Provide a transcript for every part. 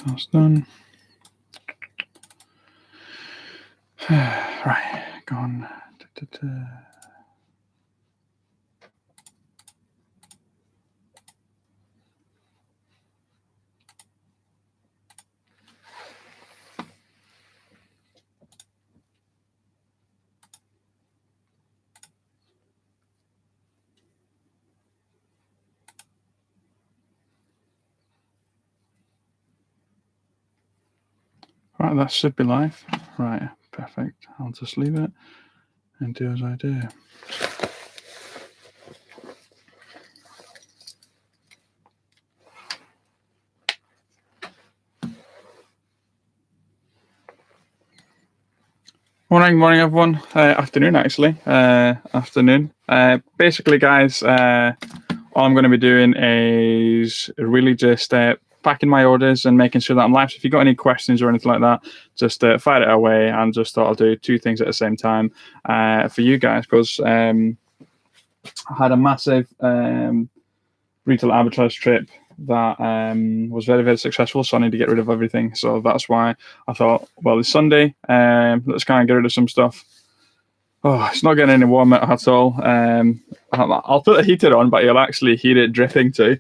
That's done. Right, gone. Right, that should be live. Right, perfect. I'll just leave it and do as I do. Morning, everyone. Afternoon, actually. Afternoon. Basically, guys, all I'm going to be doing is really just packing my orders and making sure that I'm live. So if you've got any questions or anything like that, just fire it away. And just thought I'll do two things at the same time for you guys, because I had a massive retail arbitrage trip that was very, very successful. So I need to get rid of everything. So that's why I thought, well, it's Sunday. Let's kind of get rid of some stuff. Oh, it's not getting any warmer at all. I'll put the heater on, but you'll actually hear it dripping too.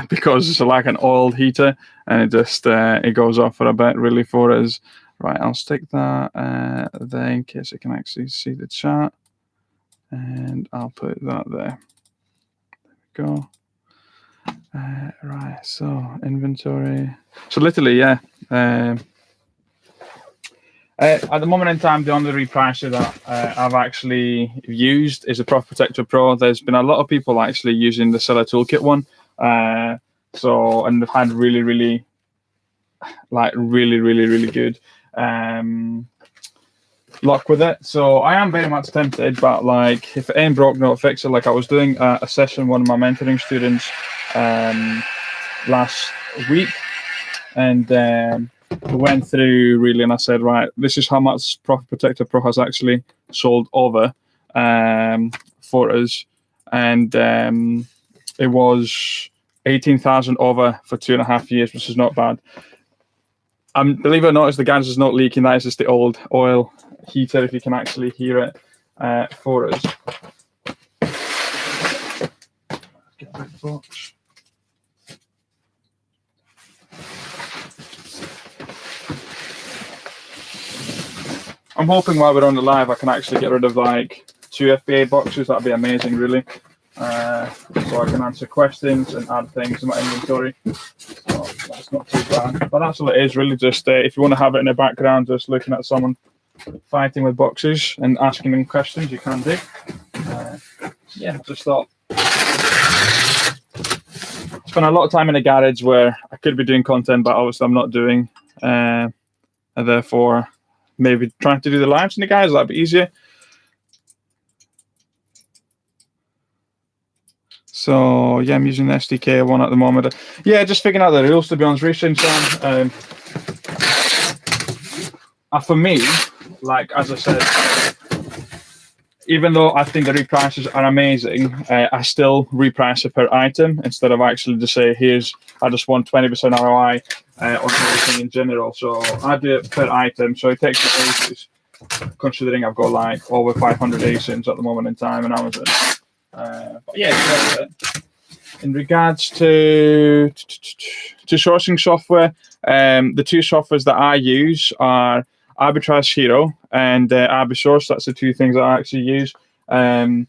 Because it's like an oiled heater, and it just it goes off for a bit really for us. Right, I'll stick that there in case I can actually see the chat, and I'll put that there. There we go. Right, so inventory. So literally, yeah. At the moment in time, the only repricer that I've actually used is the Profit Protector Pro. There's been a lot of people actually using the Seller Toolkit one. And they've had really good luck with it. So I am very much tempted, but like, if it ain't broke, don't fix it. Like, I was doing a session with one of my mentoring students last week, and we went through really, and I said, right, this is how much Profit Protector Pro has actually sold over for us, and it was 18,000 over for 2.5 years, which is not bad. Believe it or not, the gas is not leaking. That is just the old oil heater, if you can actually hear it for us. Get rid of the box. I'm hoping while we're on the live, I can actually get rid of like 2 FBA boxes. That'd be amazing, really. So I can answer questions and add things to my inventory. So that's not too bad. But that's all it is, really. Just if you want to have it in the background, just looking at someone fighting with boxes and asking them questions, you can do. Yeah, just thought. Spent a lot of time in the garage where I could be doing content, but obviously I'm not doing. And therefore, maybe trying to do the lives in the guys, that'd be easier. So yeah, I'm using the SDK one at the moment. Yeah, just figuring out the rules, to be honest. Recently, for me, like as I said, even though I think the reprices are amazing, I still reprice it per item instead of actually just say, I just want 20% ROI on everything in general. So I do it per item. So it takes me ages, considering I've got like over 500 ASINs at the moment in time on Amazon. But yeah, in regards to sourcing software, the two softwares that I use are Arbitrage Hero and Arbisource. That's the two things that I actually use. I'll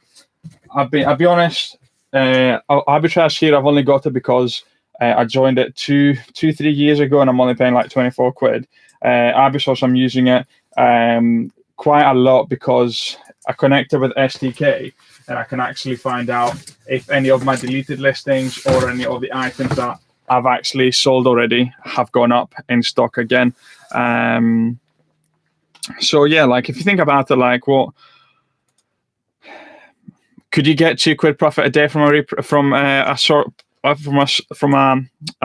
be honest, Arbitrage Hero, I've only got it because I joined it 3 years ago, and I'm only paying like 24 quid. Arbisource, I'm using it quite a lot because I connected with SDK, and I can actually find out if any of my deleted listings or any of the items that I've actually sold already have gone up in stock again. So yeah, like if you think about it, like what could you get £2 profit a day from a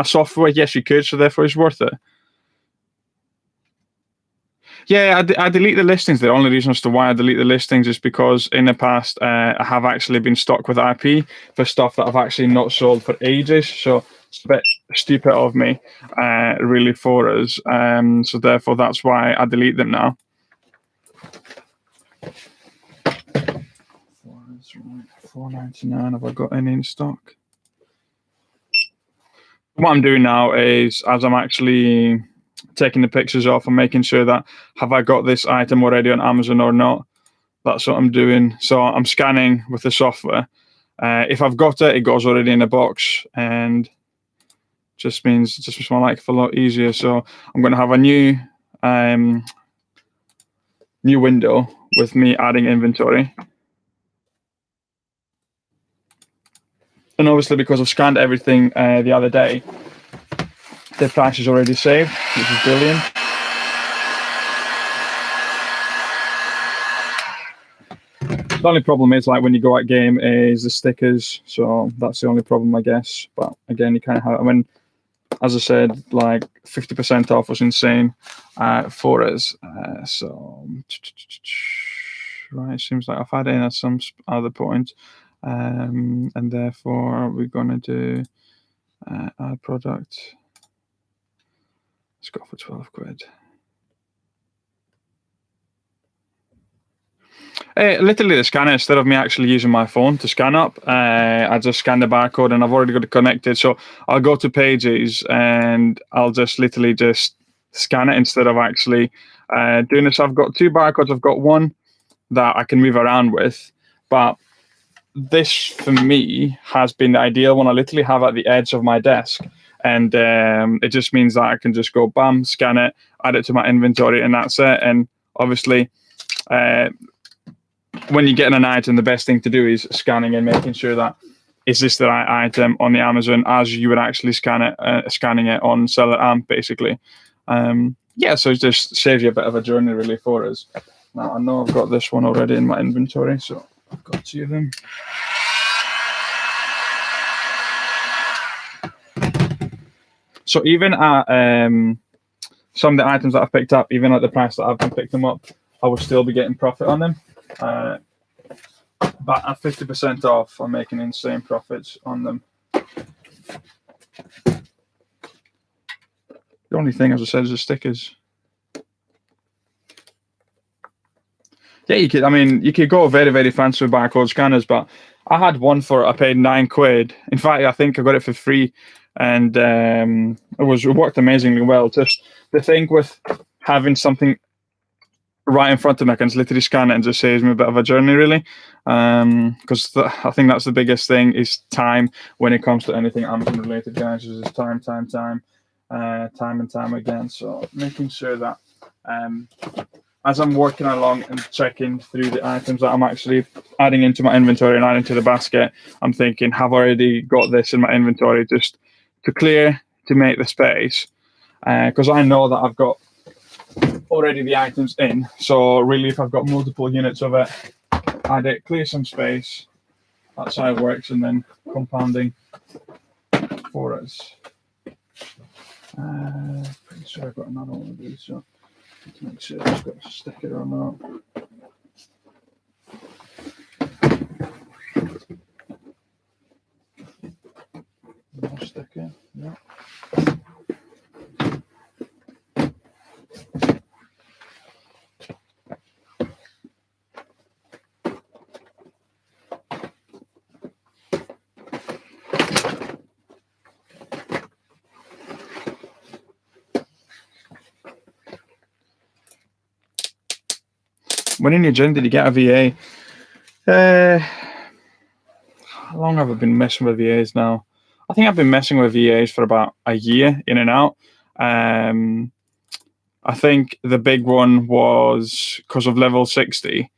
software? Yes, you could. So therefore, it's worth it. Yeah, I delete the listings. The only reason as to why I delete the listings is because in the past I have actually been stuck with IP for stuff that I've actually not sold for ages. So It's a bit stupid of me, really, for us. So therefore, that's why I delete them now. $4.99. Have I got any in stock? What I'm doing now is, as I'm actually taking the pictures off, I'm making sure that have I got this item already on Amazon or not. That's what I'm doing. So I'm scanning with the software. If I've got it, it goes already in a box, and just makes my life a lot easier. So I'm going to have a new window with me adding inventory. And obviously, because I've scanned everything the other day, the price is already saved, which is brilliant. The only problem is, like, when you go out game is the stickers. So that's the only problem, I guess. But again, you kind of have, I mean, as I said, like 50% off was insane for us. So, right, seems like I've had it in at some other point. And therefore we're going to do our product. Let's go for 12 quid. Literally the scanner, instead of me actually using my phone to scan up, I just scan the barcode, and I've already got it connected. So I'll go to Pages and I'll just literally just scan it instead of actually doing this. I've got two barcodes. I've got one that I can move around with, but this for me has been the ideal one. I literally have at the edge of my desk, and it just means that I can just go bam, scan it, add it to my inventory, and that's it. And obviously, when you're getting an item, the best thing to do is scanning and making sure that is this the right item on the Amazon as you would actually scanning it on Seller Amp, basically. Yeah, so it just saves you a bit of a journey, really, for us. Now, I know I've got this one already in my inventory, so I've got two of them. So even at some of the items that I've picked up, even at the price that I've been picked them up, I will still be getting profit on them. But at 50% off, I'm making insane profits on them. The only thing, as I said, is the stickers. Yeah, you could go very, very fancy with barcode scanners, but I had one I paid 9 quid. In fact, I think I got it for free, and it worked amazingly well. Just the thing with having something right in front of me, I can literally scan it and just saves me a bit of a journey, really. Because I think that's the biggest thing is time when it comes to anything Amazon related, guys. Is just time and time again. So making sure that as I'm working along and checking through the items that I'm actually adding into my inventory and adding to the basket, I'm thinking, have I already got this in my inventory just to clear, to make the space? Because I know that I've got already the items in. So really, if I've got multiple units of it, add it, clear some space. That's how it works, and then compounding for us. Pretty sure I've got another one of these, so to make sure it's got a sticker or not. No sticker, yeah. When in your gym, did you get a VA? How long have I been messing with VAs now? I think I've been messing with VAs for about a year, in and out. I think the big one was because of level 60.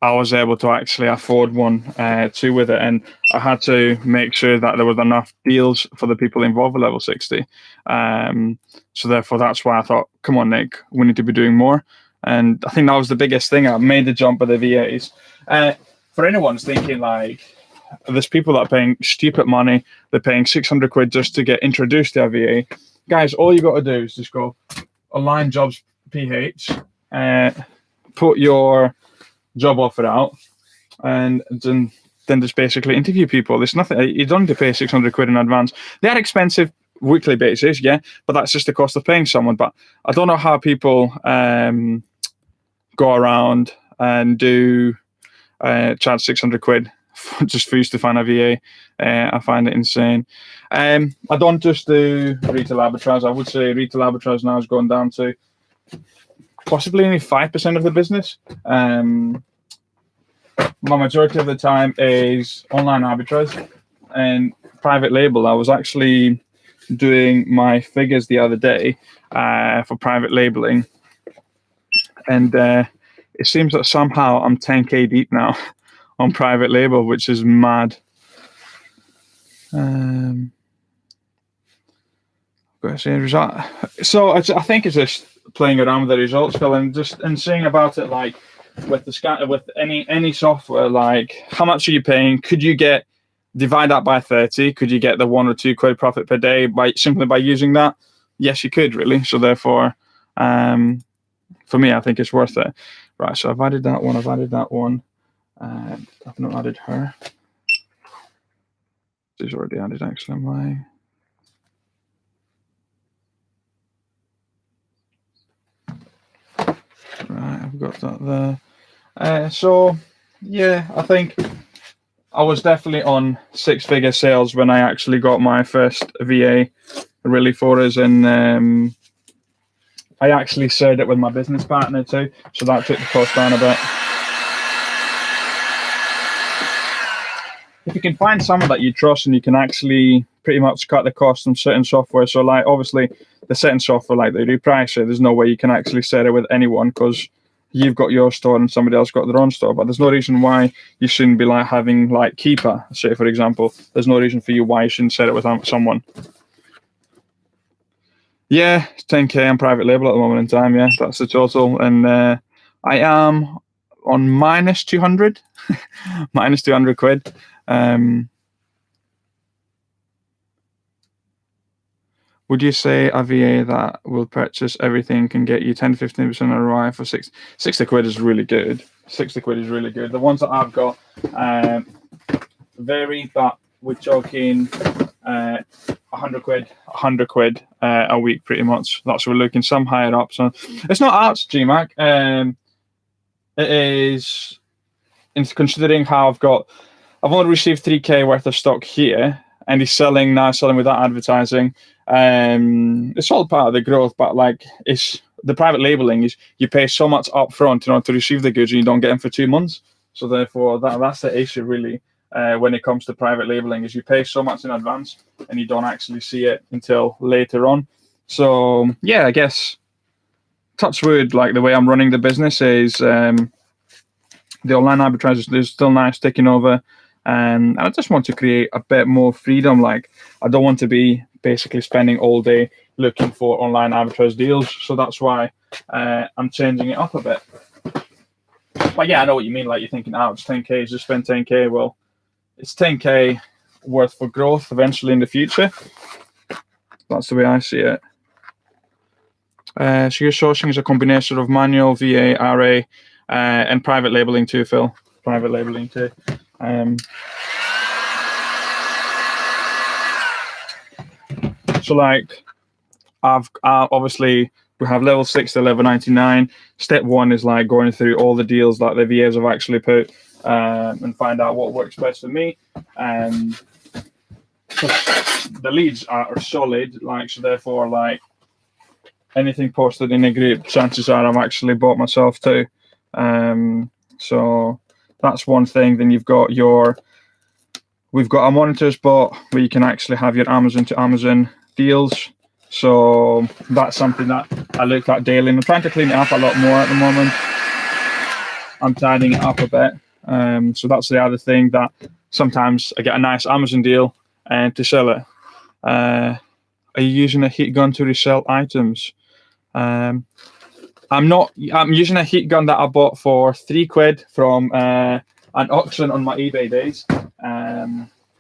I was able to actually afford one too with it, and I had to make sure that there was enough deals for the people involved with level 60. So therefore, that's why I thought, come on, Nick, we need to be doing more. And I think that was the biggest thing. I made the jump with the VAs. For anyone who's thinking, like, there's people that are paying stupid money, they're paying 600 quid just to get introduced to a VA. Guys, all you got to do is just go online jobs PH, put your job offer out, and then then just basically interview people. There's nothing, you don't need to pay 600 quid in advance. They are expensive weekly basis, yeah, but that's just the cost of paying someone. But I don't know how people go around and do charge 600 quid just for you to find a VA. I find it insane. I don't just do retail arbitrage. I would say retail arbitrage now is going down to possibly only 5% of the business. My majority of the time is online arbitrage and private label. I was actually doing my figures the other day for private labeling, and it seems that somehow I'm 10k deep now on private label, which is mad. So I think it's just playing around with the results, Phil, and seeing about it like with the scan with any software, like how much are you paying? Could you divide that by 30? Could you get the 1 or 2 quid profit per day simply by using that? Yes, you could, really. So therefore, for me, I think it's worth it. Right, so I've added that one. I've not added her. She's already added, actually. Right, I've got that there. So, yeah, I think I was definitely on 6-figure sales when I actually got my first VA really for us, and I actually shared it with my business partner too, so that took the cost down a bit. If you can find someone that you trust and you can actually pretty much cut the cost on certain software, so like obviously the certain software like they reprice it, there's no way you can actually share it with anyone because you've got your store and somebody else got their own store. But there's no reason why you shouldn't be like having like Keeper, say for example. There's no reason for you why you shouldn't share it with someone. Yeah, 10k on private label at the moment in time. Yeah, that's the total, and I am on minus 200, minus 200 quid. Would you say a VA that will purchase everything can get you 10-15% ROI for 60 quid is really good. 60 quid is really good. The ones that I've got vary, but we're talking 100 quid a week pretty much. That's what we're looking, some higher up. So it's not arts, GMAC. It is, considering how I've only received 3k worth of stock here, and he's selling without advertising. It's all part of the growth, but like it's the private labeling is you pay so much up front in order to receive the goods and you don't get them for 2 months. So therefore that's the issue really when it comes to private labeling, is you pay so much in advance and you don't actually see it until later on. So yeah, I guess touch wood, like the way I'm running the business is the online arbitrage is still nice taking over. And I just want to create a bit more freedom. Like I don't want to be basically spending all day looking for online arbitrage deals. So that's why I'm changing it up a bit. But yeah, I know what you mean. Like you're thinking, it's 10k, just spend 10k. Well, it's 10k worth for growth eventually in the future. That's the way I see it. So your sourcing is a combination of manual, VA, RA, and private labeling too, Phil. Private labeling too. So like I've obviously we have level 6 to level 99. Step 1 is like going through all the deals that the VAs have actually put and find out what works best for me. The leads are solid, like so therefore like anything posted in a group, chances are I've actually bought myself too. So that's one thing. Then we've got our monitors bot where you can actually have your Amazon to Amazon deals. So that's something that I look at daily. And I'm trying to clean it up a lot more at the moment. I'm tidying it up a bit. So that's the other thing, that sometimes I get a nice Amazon deal and to sell it. Are you using a heat gun to resell items? I'm using a heat gun that I bought for 3 quid from an auction on my eBay days,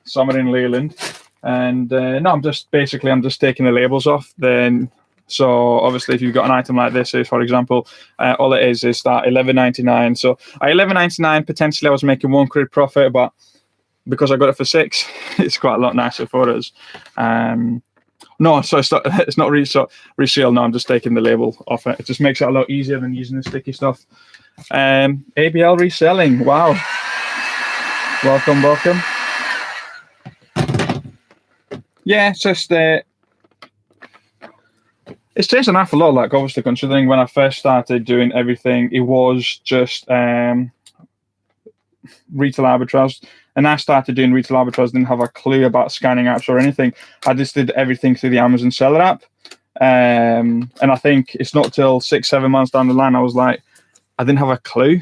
somewhere in Leyland. And no, I'm just taking the labels off. Then, so obviously, if you've got an item like this, say for example, all it is that $11.99. So at $11.99, potentially I was making 1 quid profit, but because I got it for 6, it's quite a lot nicer for us. No, so it's not resale. No, I'm just taking the label off it. It just makes it a lot easier than using the sticky stuff. ABL reselling. Wow. Welcome. Yeah, it's just it's changed an awful lot. Like, obviously, considering when I first started doing everything, it was just retail arbitrage. And I started doing retail arbitrage, didn't have a clue about scanning apps or anything. I just did everything through the Amazon seller app. And I think it's not till 6-7 months down the line, I was like, I didn't have a clue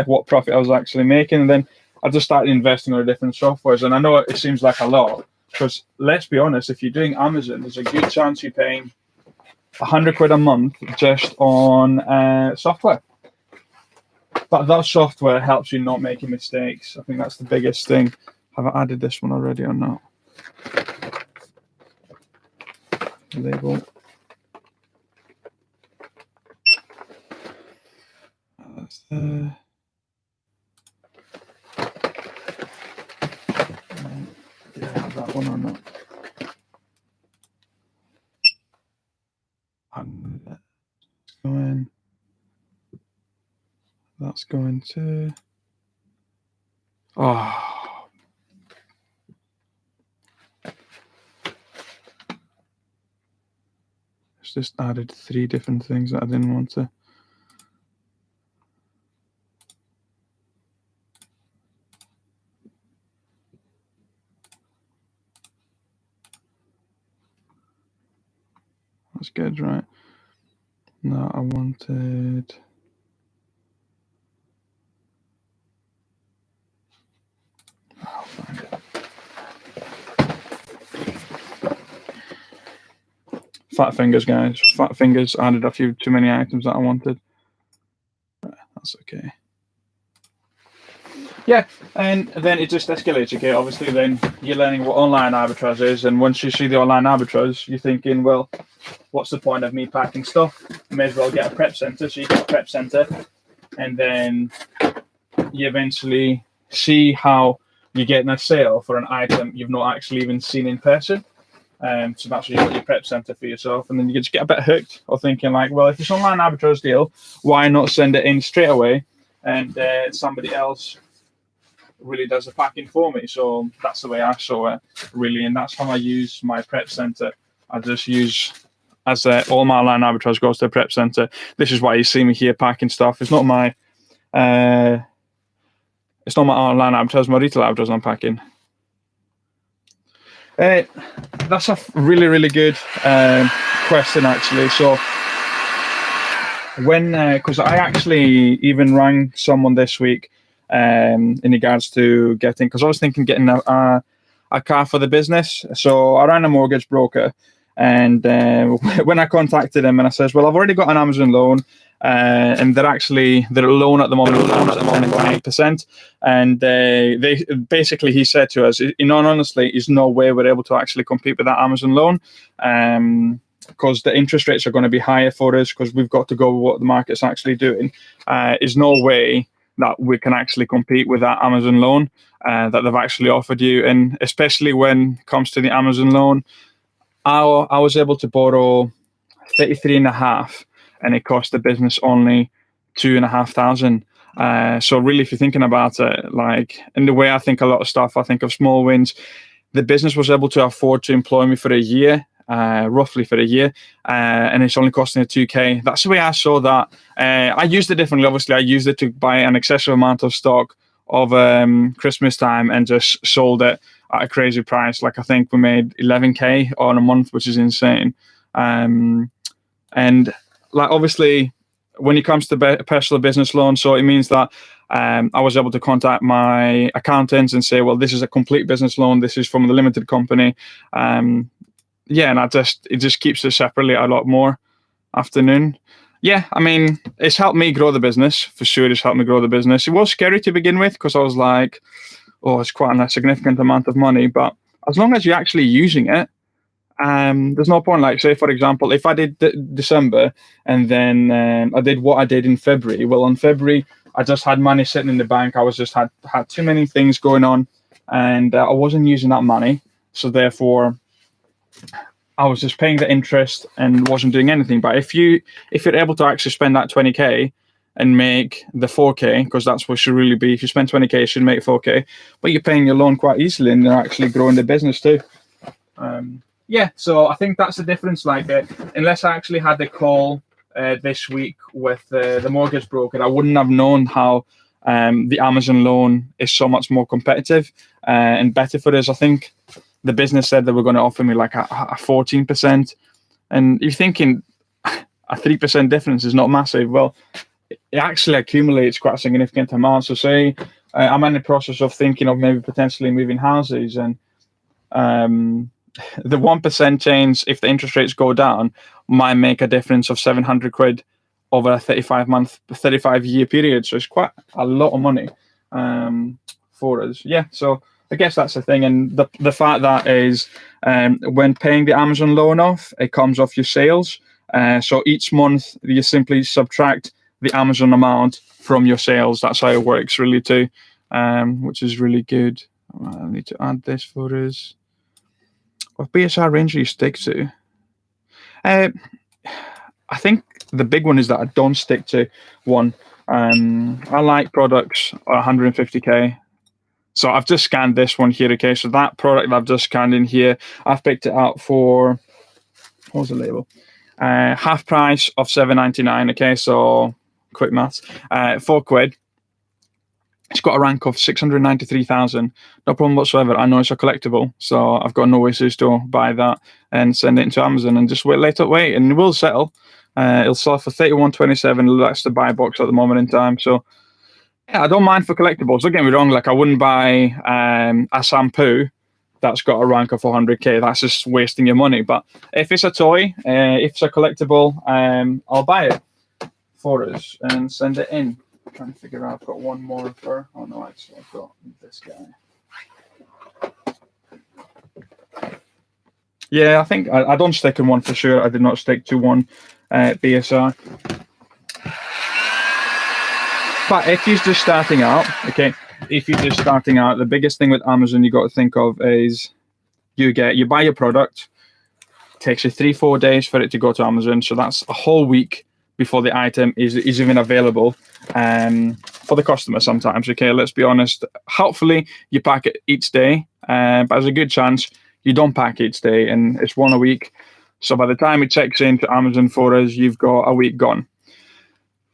what profit I was actually making. And then I just started investing on different softwares. And I know it seems like a lot, because let's be honest, if you're doing Amazon, there's a good chance you're paying £100 a month just on software. But that software helps you not making mistakes. I think that's the biggest thing. Have I added this one already or not? Label. That's there. Did I have that one or not? That's going to. Oh. It's just added 3 different things that I didn't want to. That's good, right? No, I wanted. I'll find it. Fat fingers, guys. Fat fingers added a few too many items that I wanted. That's okay. Yeah, and then it just escalates. Okay, obviously, then you're learning what online arbitrage is, and once you see the online arbitrage, you're thinking, well, what's the point of me packing stuff? I may as well get a prep center. So you get a prep center, and then you eventually see how you're getting a sale for an item you've not actually even seen in person. So that's what you got your prep center for yourself, and then you just get a bit hooked, or thinking like, well, if it's online arbitrage deal, why not send it in straight away, and somebody else really does the packing for me. So that's the way I saw it, really, and that's how I use my prep center. I just use, as all my online arbitrage goes to the prep center. This is why you see me here packing stuff. It's not my online arbitrage, my retail arbitrage I'm packing. That's a really, really good question, actually. So when, because I actually even rang someone this week in regards to getting, because I was thinking getting a car for the business. So I ran a mortgage broker, and when I contacted him and I says, well, I've already got an Amazon loan, and their loan at the moment is 8%, and they basically, he said to us, honestly, there's no way we're able to actually compete with that Amazon loan, because the interest rates are going to be higher for us, because we've got to go with what the market's actually doing. There's no way that we can actually compete with that Amazon loan that they've actually offered you. And especially when it comes to the Amazon loan, I was able to borrow 33.5, and it cost the business only 2,500. So really, if you're thinking about it, like, in the way I think a lot of stuff, I think of small wins. The business was able to afford to employ me for a year, roughly for a year, and it's only costing 2K. That's the way I saw that. I used it differently. Obviously, I used it to buy an excessive amount of stock of Christmas time, and just sold it at a crazy price. Like, I think we made 11K on a month, which is insane. And like, obviously, when it comes to personal business loan, so it means that I was able to contact my accountants and say, well, this is a complete business loan. This is from the limited company. Yeah, and it just keeps it separately a lot more. Afternoon. Yeah, I mean, it's helped me grow the business. For sure, it's helped me grow the business. It was scary to begin with, because I was like, oh, it's quite a significant amount of money. But as long as you're actually using it, there's no point. Like, say, for example, if I did December, and then I did what I did in February. Well, in February, I just had money sitting in the bank. I was just had too many things going on. and I wasn't using that money, so therefore I was just paying the interest and wasn't doing anything. But if you're able to actually spend that 20k and make the 4k, because that's what it should really be. If you spend 20k, you should make 4k, but you're paying your loan quite easily, and you're actually growing the business too. Yeah, so I think that's the difference. Like, unless I actually had the call this week with the mortgage broker, I wouldn't have known how the Amazon loan is so much more competitive and better for us. I think the business said they were going to offer me like a 14%, and you're thinking a 3% difference is not massive. Well, it actually accumulates quite a significant amount. So say I'm in the process of thinking of maybe potentially moving houses, and the 1% change, if the interest rates go down, might make a difference of 700 quid over a 35-year period. So it's quite a lot of money for us. Yeah, so I guess that's the thing. And the fact that is when paying the Amazon loan off, it comes off your sales. So each month you simply subtract the Amazon amount from your sales. That's how it works really too, which is really good. I need to add this for us. What BSR range do you stick to? I think the big one is that I don't stick to one. I like products 150k. So I've just scanned this one here. Okay, so that product that I've just scanned in here, I've picked it out for, what was the label? Half price of £7.99. Okay, so quick maths, £4. It's got a rank of 693,000. No problem whatsoever. I know it's a collectible, so I've got no issues to buy that and send it into Amazon and just wait, and it will settle. It'll sell for 31.27. That's the buy box at the moment in time. So yeah, I don't mind for collectibles. Don't get me wrong. Like, I wouldn't buy a shampoo that's got a rank of 400k. That's just wasting your money. But if it's a toy, if it's a collectible, I'll buy it for us and send it in. I'm trying to figure out. I've got one more for. Oh no, actually, I've got this guy. Yeah, I think I don't stick in one for sure. I did not stick to one BSR. But if you're just starting out, okay, the biggest thing with Amazon you got to think of is you buy your product. It takes you 3-4 days for it to go to Amazon, so that's a whole week before the item is even available for the customer sometimes. Okay, let's be honest. Hopefully you pack it each day, but there's a good chance you don't pack each day, and it's one a week. So by the time it checks into Amazon for us, you've got a week gone.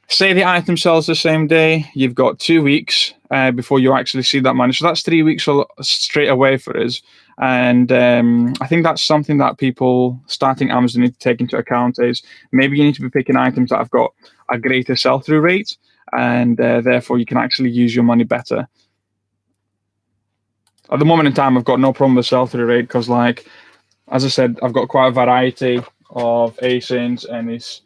Say the item sells the same day, you've got 2 weeks before you actually see that money. So that's 3 weeks straight away for us. And I think that's something that people starting Amazon need to take into account is maybe you need to be picking items that have got a greater sell-through rate, and therefore you can actually use your money better. At the moment in time, I've got no problem with sell-through rate because, like, as I said, I've got quite a variety of ASINs, and it's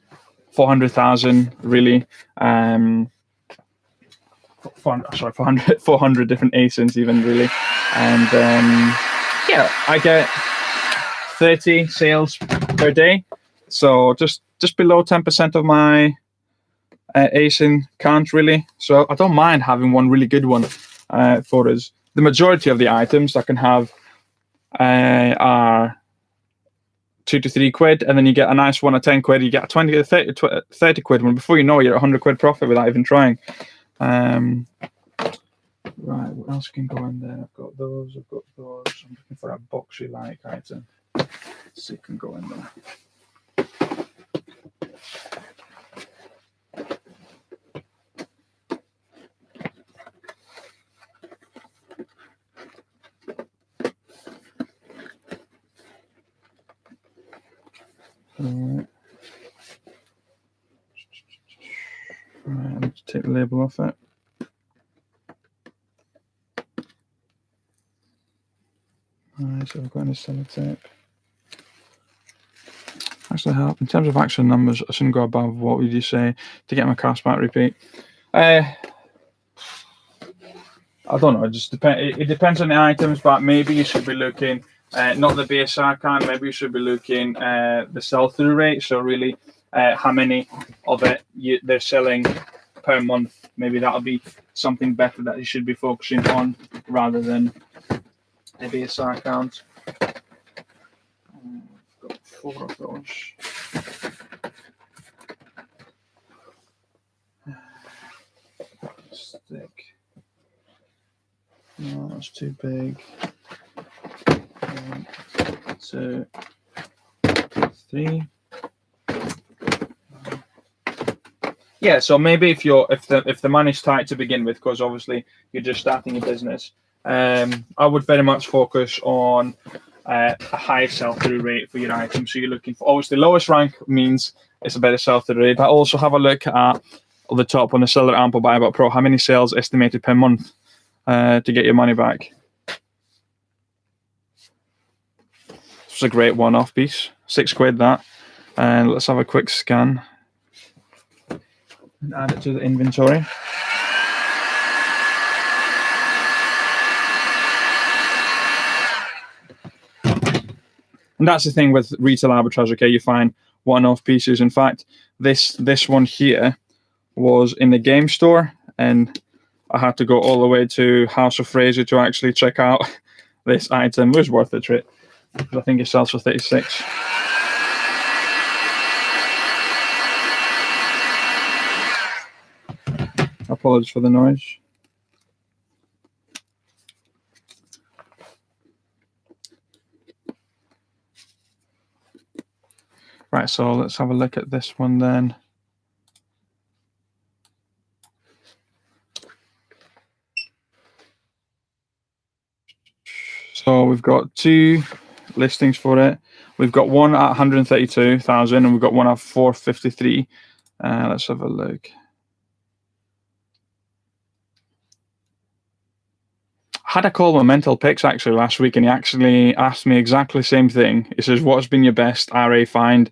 400,000 really. 400 different ASINs even really. And yeah, I get 30 sales per day. So just below 10% of my ASIN count really. So I don't mind having one really good one for us. The majority of the items I can have are 2 to 3 quid, and then you get a nice one at 10 quid, you get a 20 to 30 quid one. Before you know it, you're at 100 quid profit without even trying. Right, what else can go in there? I've got those. I'm looking for a boxy like item. Let's see if it can go in there. Right, I need to take the label off it. Right, so I've got any sellotape. Actually, help in terms of actual numbers, I shouldn't go above. What would you say to get my cashback repeat? I don't know. It just depends. It depends on the items, but maybe you should be looking. Not the BSR kind, maybe you should be looking at the sell-through rate. So really, how many of it they're selling per month. Maybe that'll be something better that you should be focusing on rather than ABSR account. Got 4 of those. Stick. No, that's too big. 1, 2, 3. Yeah, so maybe if the money's tight to begin with, because obviously you're just starting a business, I would very much focus on a high sell-through rate for your item. So you're looking for, obviously, lowest rank means it's a better sell-through rate, but also have a look at the top on the Seller Amp or Buy About Pro. How many sales estimated per month to get your money back? It's a great one-off piece. £6 that. And let's have a quick scan and add it to the inventory. And that's the thing with retail arbitrage, okay? You find one-off pieces. In fact, this one here was in the game store, and I had to go all the way to House of Fraser to actually check out this item. It was worth the trip, because I think it sells for 36. Apologies for the noise. Right, so let's have a look at this one then. So we've got 2 listings for it. We've got one at 132,000 and we've got one at 453. Let's have a look. I had a call with Mental Picks actually last week, and he actually asked me exactly the same thing. He says, what's been your best RA find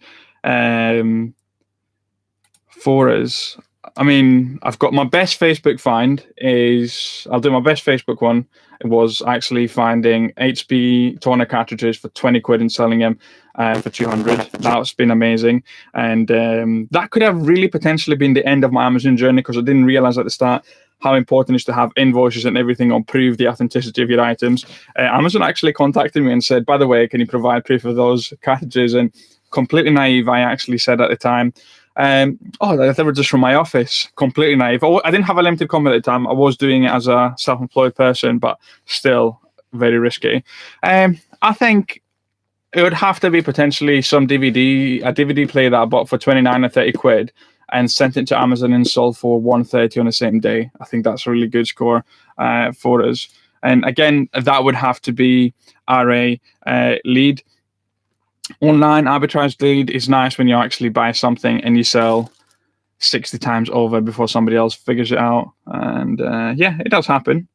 for us? I mean, I've got my best Facebook find is, I'll do my best Facebook one. It was actually finding HP toner cartridges for 20 quid and selling them for 200. That's been amazing. And that could have really potentially been the end of my Amazon journey, because I didn't realize at the start how important it is to have invoices and everything on prove the authenticity of your items. Amazon actually contacted me and said, by the way, can you provide proof of those cartridges? And completely naive, I actually said at the time, oh, they were just from my office. Completely naive. I didn't have a limited company at the time. I was doing it as a self-employed person, but still very risky. I think it would have to be potentially some a DVD player that I bought for 29 or 30 quid and sent it to Amazon and sold for 130 on the same day. I think that's a really good score for us. And again, that would have to be RA lead. Online arbitrage lead is nice when you actually buy something and you sell 60 times over before somebody else figures it out. And yeah, it does happen.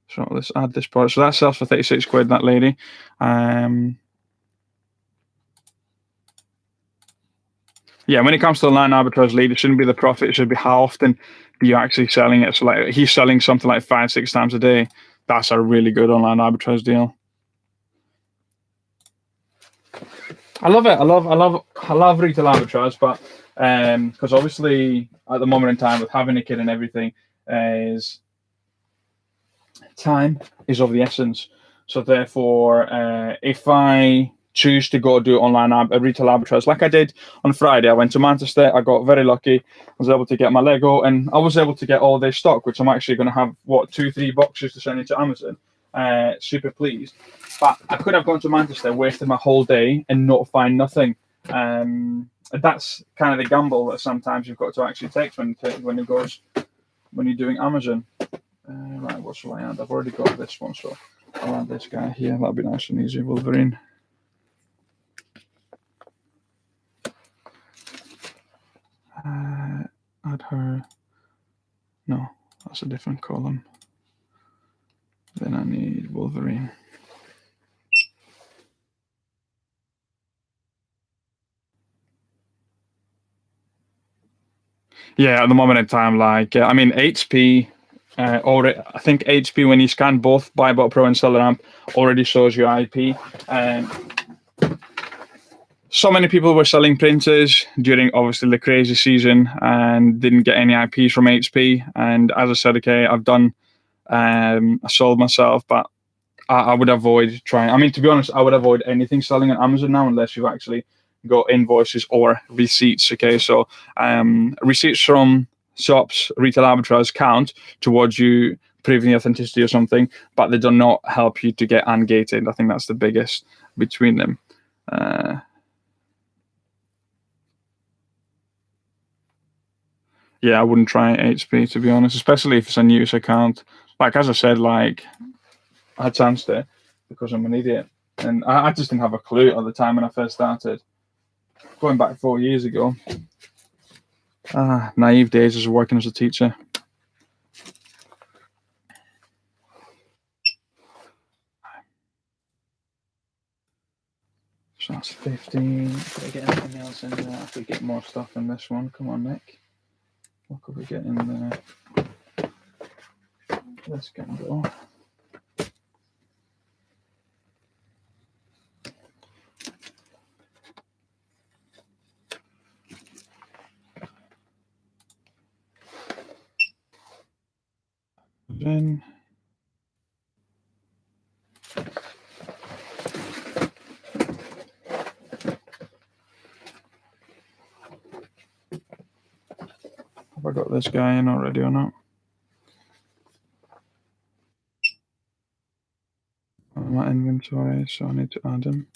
So let's add this product. So that sells for 36 quid, that lady. Yeah, when it comes to online arbitrage lead, it shouldn't be the profit. It should be how often are you actually selling it. So like he's selling something like 5-6 times a day. That's a really good online arbitrage deal. I love it. I love retail arbitrage, but because obviously at the moment in time with having a kid and everything, is time is of the essence. So therefore, if I choose to go do online retail arbitrage, like I did on Friday, I went to Manchester. I got very lucky. I was able to get my Lego, and I was able to get all their stock, which I'm actually going to have 2-3 boxes to send into Amazon. Super pleased. But I could have gone to Manchester, wasted my whole day, and not find nothing. That's kind of the gamble that sometimes you've got to actually take when you're doing Amazon. Right, what shall I add? I've already got this one, so I'll add this guy here. That'll be nice and easy. Wolverine. Add her. No, that's a different column. Then I need Wolverine. Yeah, at the moment in time, like I mean, HP, or I think HP when you scan both Buybot Pro and Seller Amp already shows you IP. So many people were selling printers during obviously the crazy season and didn't get any IPs from HP. And as I said, okay, I've done, I sold myself, but I would avoid trying. I mean, to be honest, I would avoid anything selling on Amazon now unless you've actually got invoices or receipts. Okay, so receipts from shops, retail arbitrage count towards you proving the authenticity or something, but they do not help you to get ungated. I think that's the biggest between them. Yeah, I wouldn't try HP, to be honest, especially if it's a news account. Like, as I said, like, I chanced it because I'm an idiot. And I just didn't have a clue at the time when I first started. Going back 4 years ago. Naive days as working as a teacher. So that's 15. Could I get anything else in there? I could get more stuff in this one. Come on, Nick. What could we get in there? This can go. Then have I got this guy in already or not? My inventory, so I need to add him.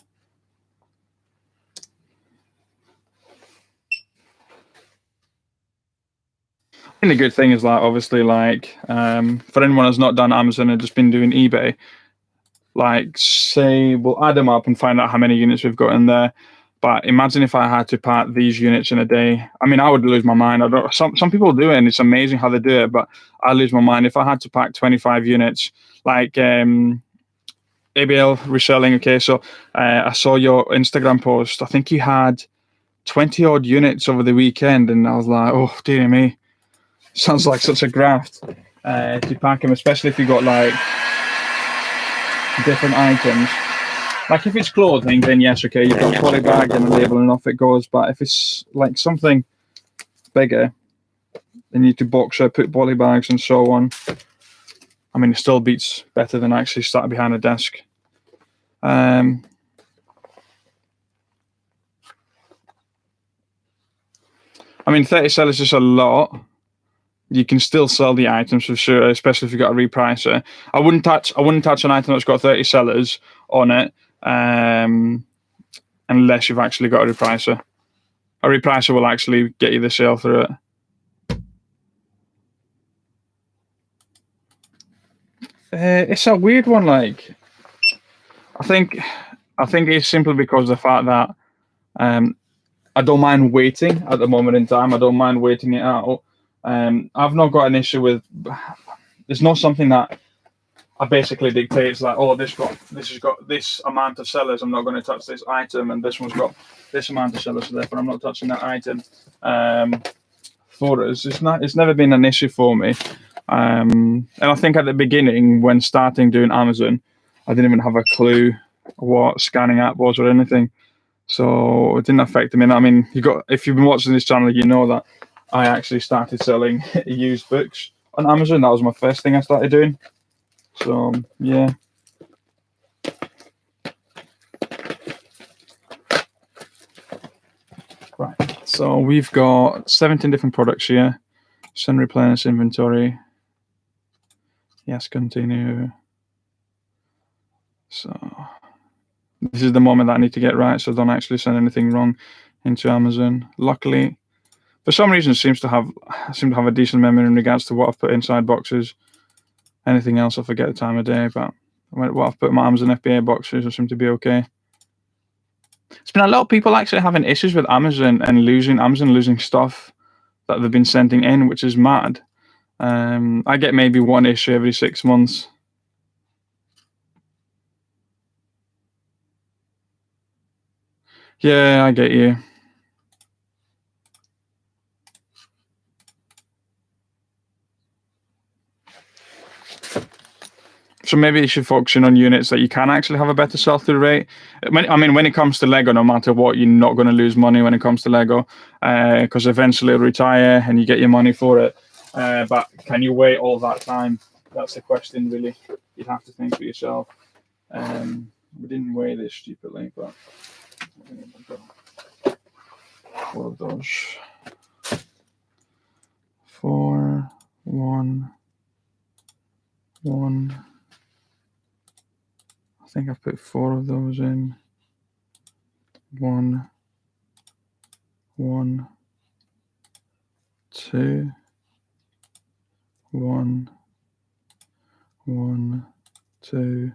I think the good thing is like obviously like for anyone who's not done Amazon and just been doing eBay, like say we'll add them up and find out how many units we've got in there. But imagine if I had to pack these units in a day. I mean, I would lose my mind. I don't. Some people do it, and it's amazing how they do it. But I lose my mind if I had to pack 25 units. Like ABL reselling. Okay, so I saw your Instagram post. I think you had 20 odd units over the weekend, and I was like, oh dear me, sounds like such a graft to pack them, especially if you got like different items. Like if it's clothing, then yes, okay, you've got a poly bag and a label and off it goes. But if it's like something bigger, then you need to box it, put poly bags and so on. I mean, it still beats better than actually starting behind a desk. I mean, 30 sellers is a lot. You can still sell the items for sure, especially if you've got a repricer. I wouldn't touch an item that's got 30 sellers on it. Unless you've actually got a repricer. A repricer will actually get you the sale through it. It's a weird one. Like, I think it's simply because of the fact that I don't mind waiting at the moment in time. I don't mind waiting it out. I've not got an issue with. There's not something that I basically dictate. It's like, oh, this has got this amount of sellers. I'm not going to touch this item, and this one's got this amount of sellers, so therefore I'm not touching that item. For us, it's never been an issue for me. And I think at the beginning, when starting doing Amazon, I didn't even have a clue what scanning app was or anything, so it didn't affect me. I mean, if you've been watching this channel, you know that I actually started selling used books on Amazon. That was my first thing I started doing. So yeah. Right. So we've got 17 different products here. Send replenish inventory. Yes, continue. So this is the moment that I need to get right, so don't actually send anything wrong into Amazon. Luckily, for some reason, it seems to have a decent memory in regards to what I've put inside boxes. Anything else, I forget the time of day, but what I've put in my Amazon FBA boxes, I seem to be okay. It's been a lot of people actually having issues with Amazon and losing stuff that they've been sending in, which is mad. I get maybe one issue every 6 months. Yeah, I get you. So maybe you should focus in on units that you can actually have a better sell-through rate. I mean, when it comes to Lego, no matter what, you're not going to lose money when it comes to Lego, because eventually it'll retire and you get your money for it. But can you wait all that time? That's the question, really. You'd have to think for yourself. We didn't weigh this stupidly, but I've got 4 of those. 4, 1, 1. I think I've put 4 of those in. 1, 1, 2, 1, 1, 2,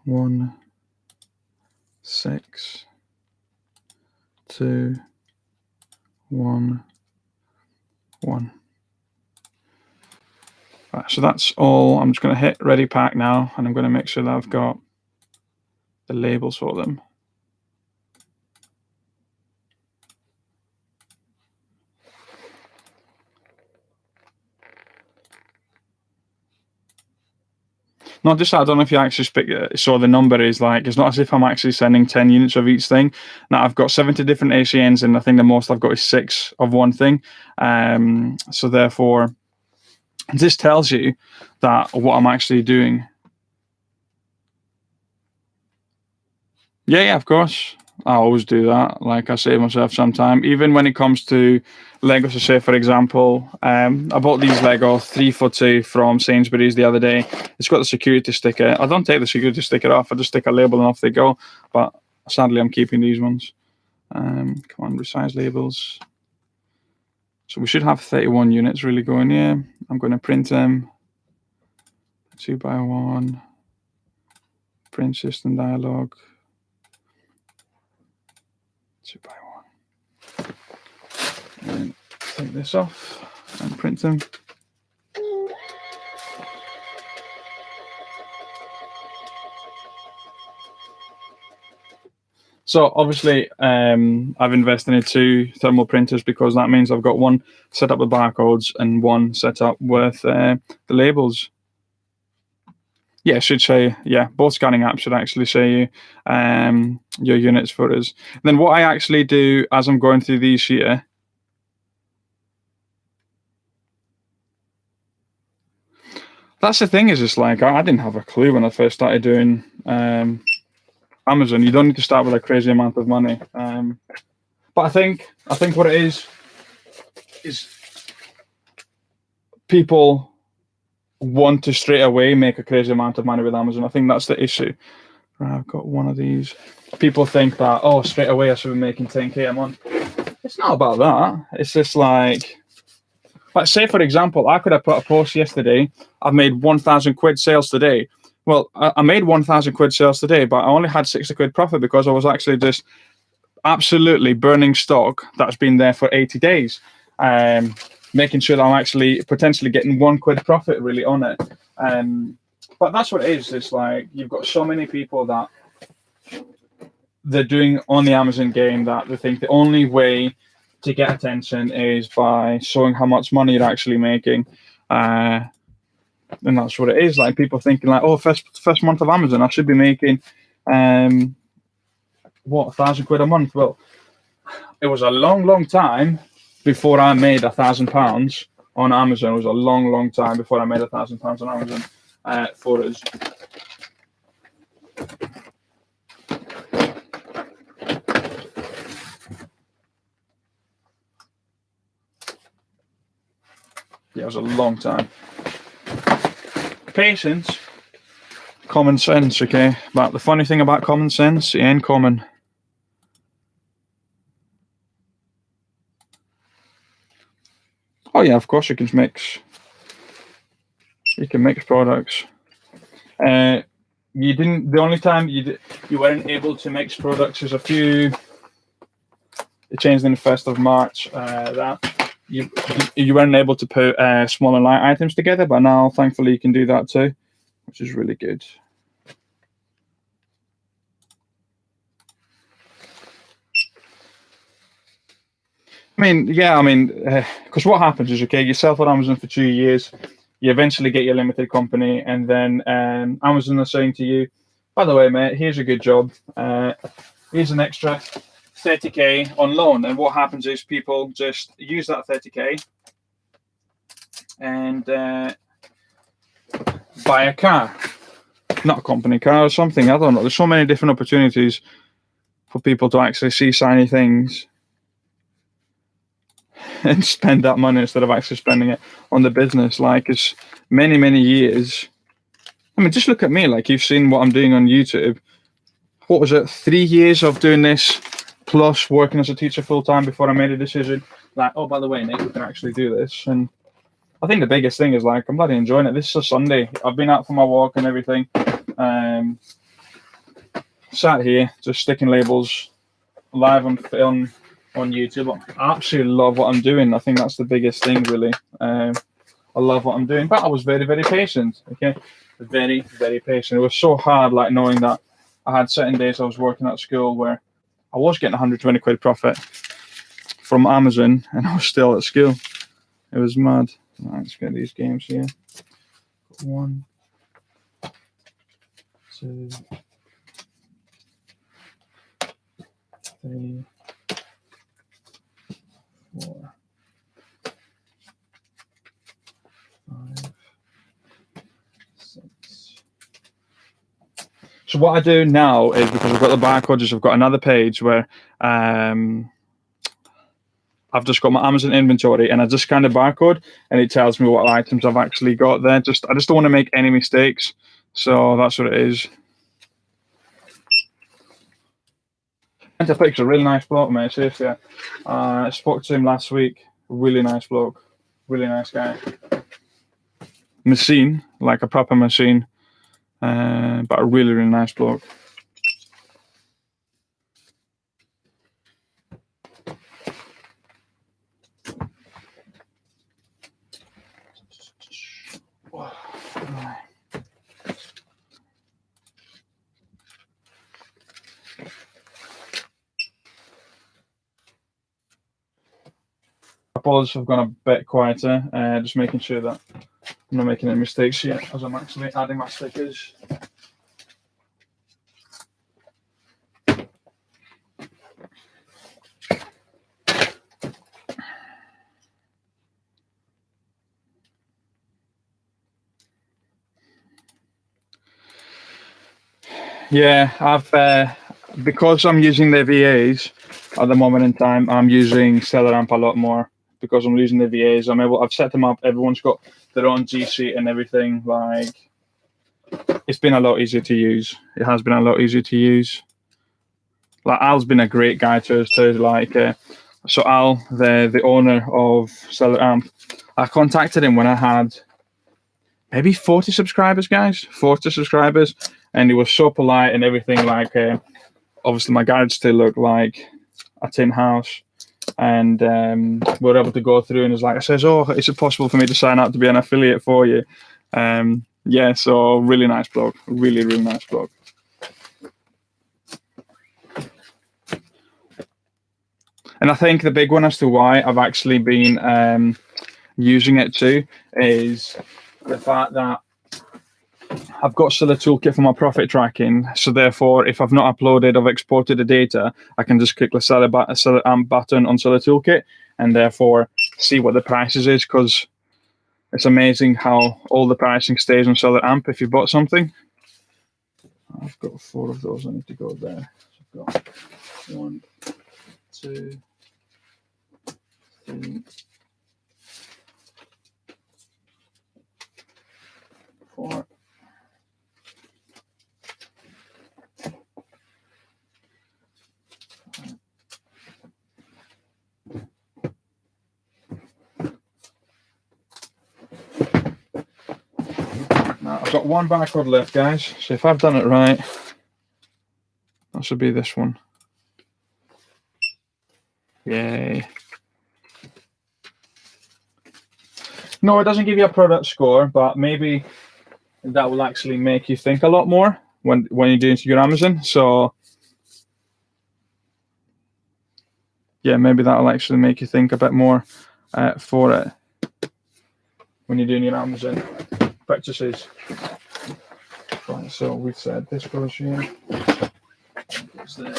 1, 6, 2, 1, 1. Right, so that's all. I'm just going to hit ready pack now, and I'm going to make sure that I've got the labels for them. Not just that, I don't know if you actually so the number is like, it's not as if I'm actually sending 10 units of each thing. Now I've got 70 different ACNs, and I think the most I've got is 6 of one thing. So therefore, this tells you that what I'm actually doing. Yeah, of course. I always do that. Like, I save myself some time. Even when it comes to Lego, so say, for example, I bought these Lego 3x2 from Sainsbury's the other day. It's got the security sticker. I don't take the security sticker off. I just stick a label and off they go. But sadly, I'm keeping these ones. Come on, resize labels. So we should have 31 units really going here. I'm going to print them. 2x1. Print system dialog. 2x1. And take this off and print them. So obviously, I've invested in 2 thermal printers because that means I've got one set up with barcodes and one set up with the labels. Yeah, it should say, yeah, both scanning apps should actually show you your units for us. And then what I actually do as I'm going through these here, that's the thing, is it's like, I didn't have a clue when I first started doing Amazon. You don't need to start with a crazy amount of money. But I think what it is people want to straight away make a crazy amount of money with Amazon. I think that's the issue. Right, I've got one of these. People think that, oh, straight away I should be making 10k a month. It's not about that. It's just like say, for example, I could have put a post yesterday, I've made 1,000 quid sales today. Well, I made 1,000 quid sales today, but I only had 60 quid profit because I was actually just absolutely burning stock that's been there for 80 days. Making sure that I'm actually potentially getting 1 quid profit really on it. But that's what it is. It's like, you've got so many people that they're doing on the Amazon game that they think the only way to get attention is by showing how much money you're actually making. And that's what it is. Like, people thinking like, oh, first month of Amazon, I should be making 1,000 quid a month. Well, it was a long time before I made £1,000 on Amazon. It was a long time before I made £1,000 on Amazon for us. Yeah, it was a long time. Patience, common sense, okay? But the funny thing about common sense, it ain't common. Oh yeah, of course you can mix. You can mix products. You didn't. The only time you weren't able to mix products is it changed in the 1st of March. That you weren't able to put small and light items together, but now thankfully you can do that too, which is really good. I mean, yeah, because what happens is, okay, you sell for Amazon for 2 years, you eventually get your limited company, and then Amazon are saying to you, by the way, mate, here's a good job. Here's an extra 30k on loan. And what happens is people just use that 30k and buy a car. not a company car or something. I don't know. There's so many different opportunities for people to actually see shiny things and spend that money instead of actually spending it on the business. Like, it's many years. I mean, just look at me. Like, you've seen what I'm doing on YouTube. What was it? 3 years of doing this, plus working as a teacher full time before I made a decision. Like, oh, by the way, Nick, we can actually do this. And I think the biggest thing is, like, I'm bloody enjoying it. This is a Sunday. I've been out for my walk and everything. Sat here, just sticking labels live on YouTube. I absolutely love what I'm doing. I think that's the biggest thing, really. I love what I'm doing, but I was very patient. Okay, very patient. It was so hard, like, knowing that I had certain days I was working at school where I was getting 120 quid profit from Amazon, and I was still at school. It was mad. Right, let's get these games here. 1, 2, 3, 4, 5, 6. So what I do now is, because I've got the barcodes, I've got another page where I've just got my Amazon inventory, and I just scan the barcode, and it tells me what items I've actually got there. I just don't want to make any mistakes, so that's what it is. And a really nice bloke, mate. Seriously, I spoke to him last week. Really nice bloke, really nice guy. Machine, like a proper machine, but a really nice bloke. Apologies, I've gone a bit quieter, just making sure that I'm not making any mistakes here as I'm actually adding my stickers. Yeah, I've because I'm using the VAs at the moment in time. I'm using SellerAmp a lot more because I'm using the VAs. I've set them up. Everyone's got their own G Sheet and everything. Like, it's been a lot easier to use. It has been a lot easier to use. Like, Al's been a great guy to us too. Like, so Al, the owner of SellerAmp, I contacted him when I had maybe 40 subscribers, guys. 40 subscribers. And he was so polite and everything. Like, obviously, my garage still looked like a tin house. And we were able to go through, and it's like, I says, oh, is it possible for me to sign up to be an affiliate for you? Yeah, so really nice bloke. Really nice bloke. And I think the big one as to why I've actually been using it too is the fact that I've got Seller Toolkit for my profit tracking. So therefore, if I've not uploaded or exported the data, I can just click the SellerAmp button on Seller Toolkit and therefore see what the prices is, because it's amazing how all the pricing stays on SellerAmp if you bought something. I've got 4 of those. I need to go there. So I've got 1, 2, 3, 4. Now, I've got 1 barcode left, guys. So if I've done it right, that should be this one. Yay. No, it doesn't give you a product score, but maybe that will actually make you think a lot more when you're doing your Amazon. So yeah, maybe that'll actually make you think a bit more for it when you're doing your Amazon purchases. Right, so we've said this goes here. Goes there.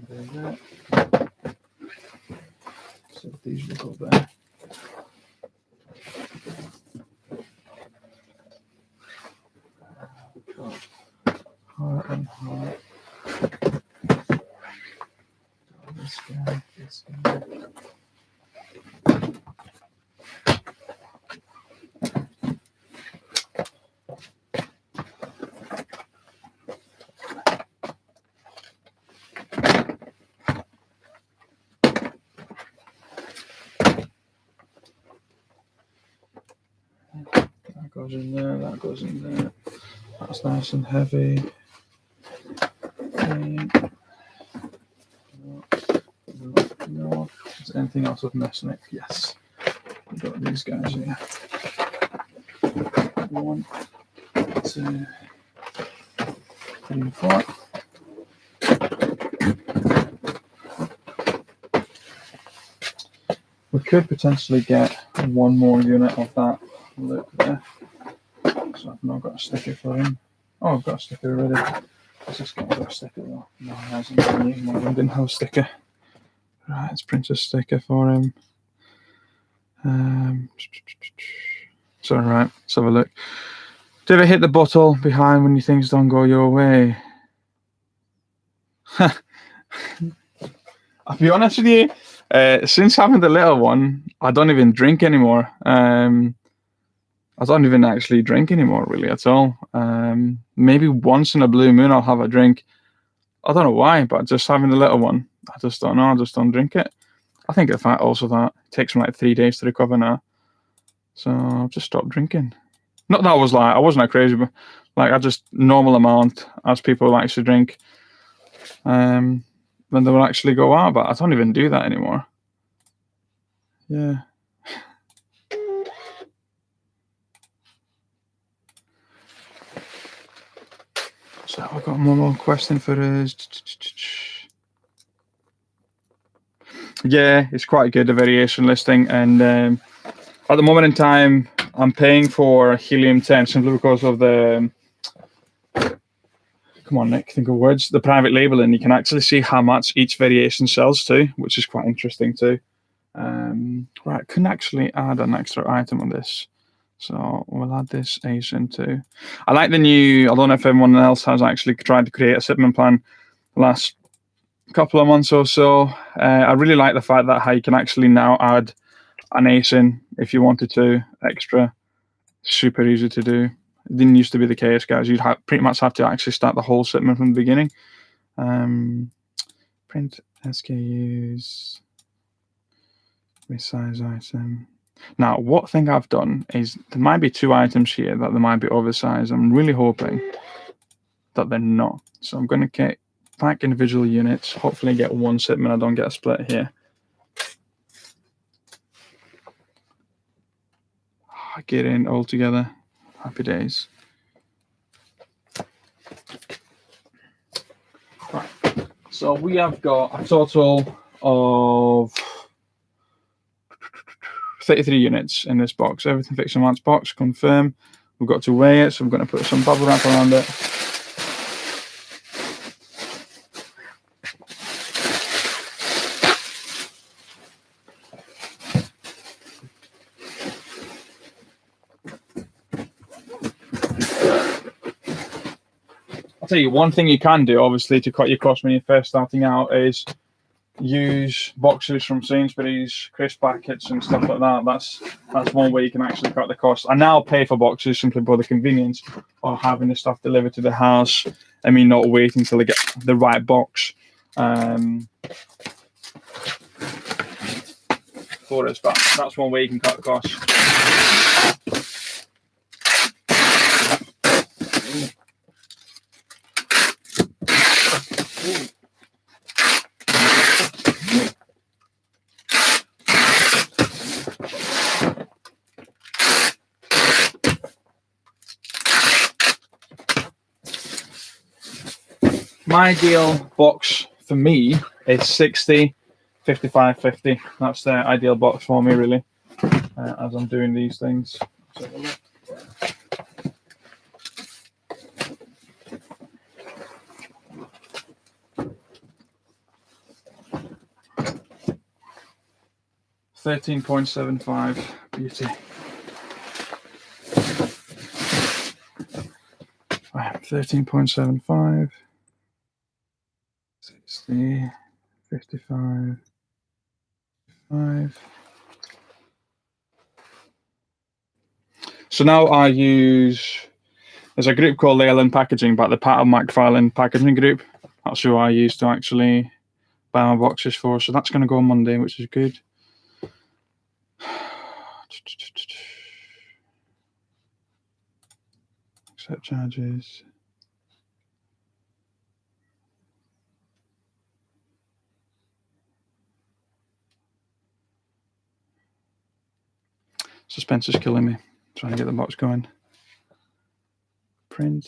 Then there. So these will go there. Heart and heart. This guy, this guy. That goes in there, that goes in there. That's nice and heavy. No. Is there anything else with missing it? Yes. We've got these guys here. 1, 2, 3, 4. We could potentially get one more unit of that look there. So I've not got a sticker for him. Oh, I've got a sticker already. Let's just get a sticker though. No, he hasn't. One didn't have a sticker. Right, let's print a sticker for him. So right, let's have a look. Do you ever hit the bottle behind when things don't go your way? I'll be honest with you, since having the little one, I don't even drink anymore. I don't even actually drink anymore, really, at all. Maybe once in a blue moon I'll have a drink. I don't know why, but just having the little one, I just don't know. I just don't drink it. I think the fact also that it takes me like 3 days to recover now. So I've just stopped drinking. Not that I wasn't that crazy, but like I just normal amount as people like to drink. When they will actually go out, but I don't even do that anymore. Yeah. So I've got one more question for us. Yeah, it's quite good, the variation listing. And at the moment in time, I'm paying for helium-10 simply because of the, come on, Nick, think of words, the private labeling. You can actually see how much each variation sells to, which is quite interesting too. Right, can actually add an extra item on this. So we'll add this ASIN too. I like the new, I don't know if everyone else has actually tried to create a shipment plan the last couple of months or so. I really like the fact that how you can actually now add an ASIN if you wanted to, extra. Super easy to do. It didn't used to be the case, guys. You'd pretty much have to actually start the whole shipment from the beginning. Print SKUs, resize item. Now, what thing I've done is there might be 2 items here that they might be oversized. I'm really hoping that they're not. So I'm going to get back individual units. Hopefully get one shipment. I don't get a split here. Get in all together. Happy days. Right. So we have got a total of 33 units in this box. Everything fixed and match box. Confirm. We've got to weigh it, so we're going to put some bubble wrap around it. I'll tell you one thing you can do, obviously, to cut your cost when you're first starting out is use boxes from Sainsbury's, crisp packets and stuff like that. That's one way you can actually cut the cost. I now pay for boxes simply for the convenience of having the stuff delivered to the house. I mean, not waiting until I get the right box for us. But that's one way you can cut the cost. My ideal box for me is 60, 55, 50. That's the ideal box for me, really, as I'm doing these things. 13.75 beauty. Right, 13.75, 60, 55, 5. So now I use, there's a group called Leyland Packaging, but the Pat McFarlane Packaging Group. That's who I use to actually buy my boxes for. So that's going to go on Monday, which is good. Accept charges. Suspense is killing me. Trying to get the box going. Print.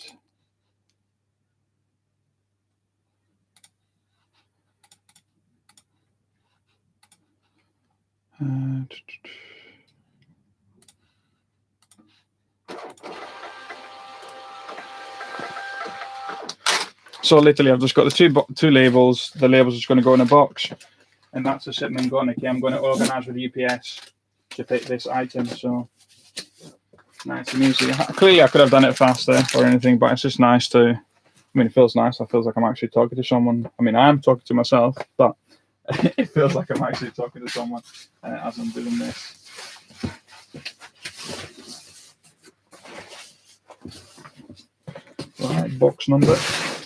So literally, I've just got the two labels. The labels are just going to go in a box, and that's just sitting and going. Okay, I'm going to organise with UPS to pick this item. So nice and easy. Clearly, I could have done it faster or anything, but it's just nice to. I mean, it feels nice. I feel like I'm actually talking to someone. I mean, I am talking to myself, but it feels like I'm actually talking to someone as I'm doing this. Right, box number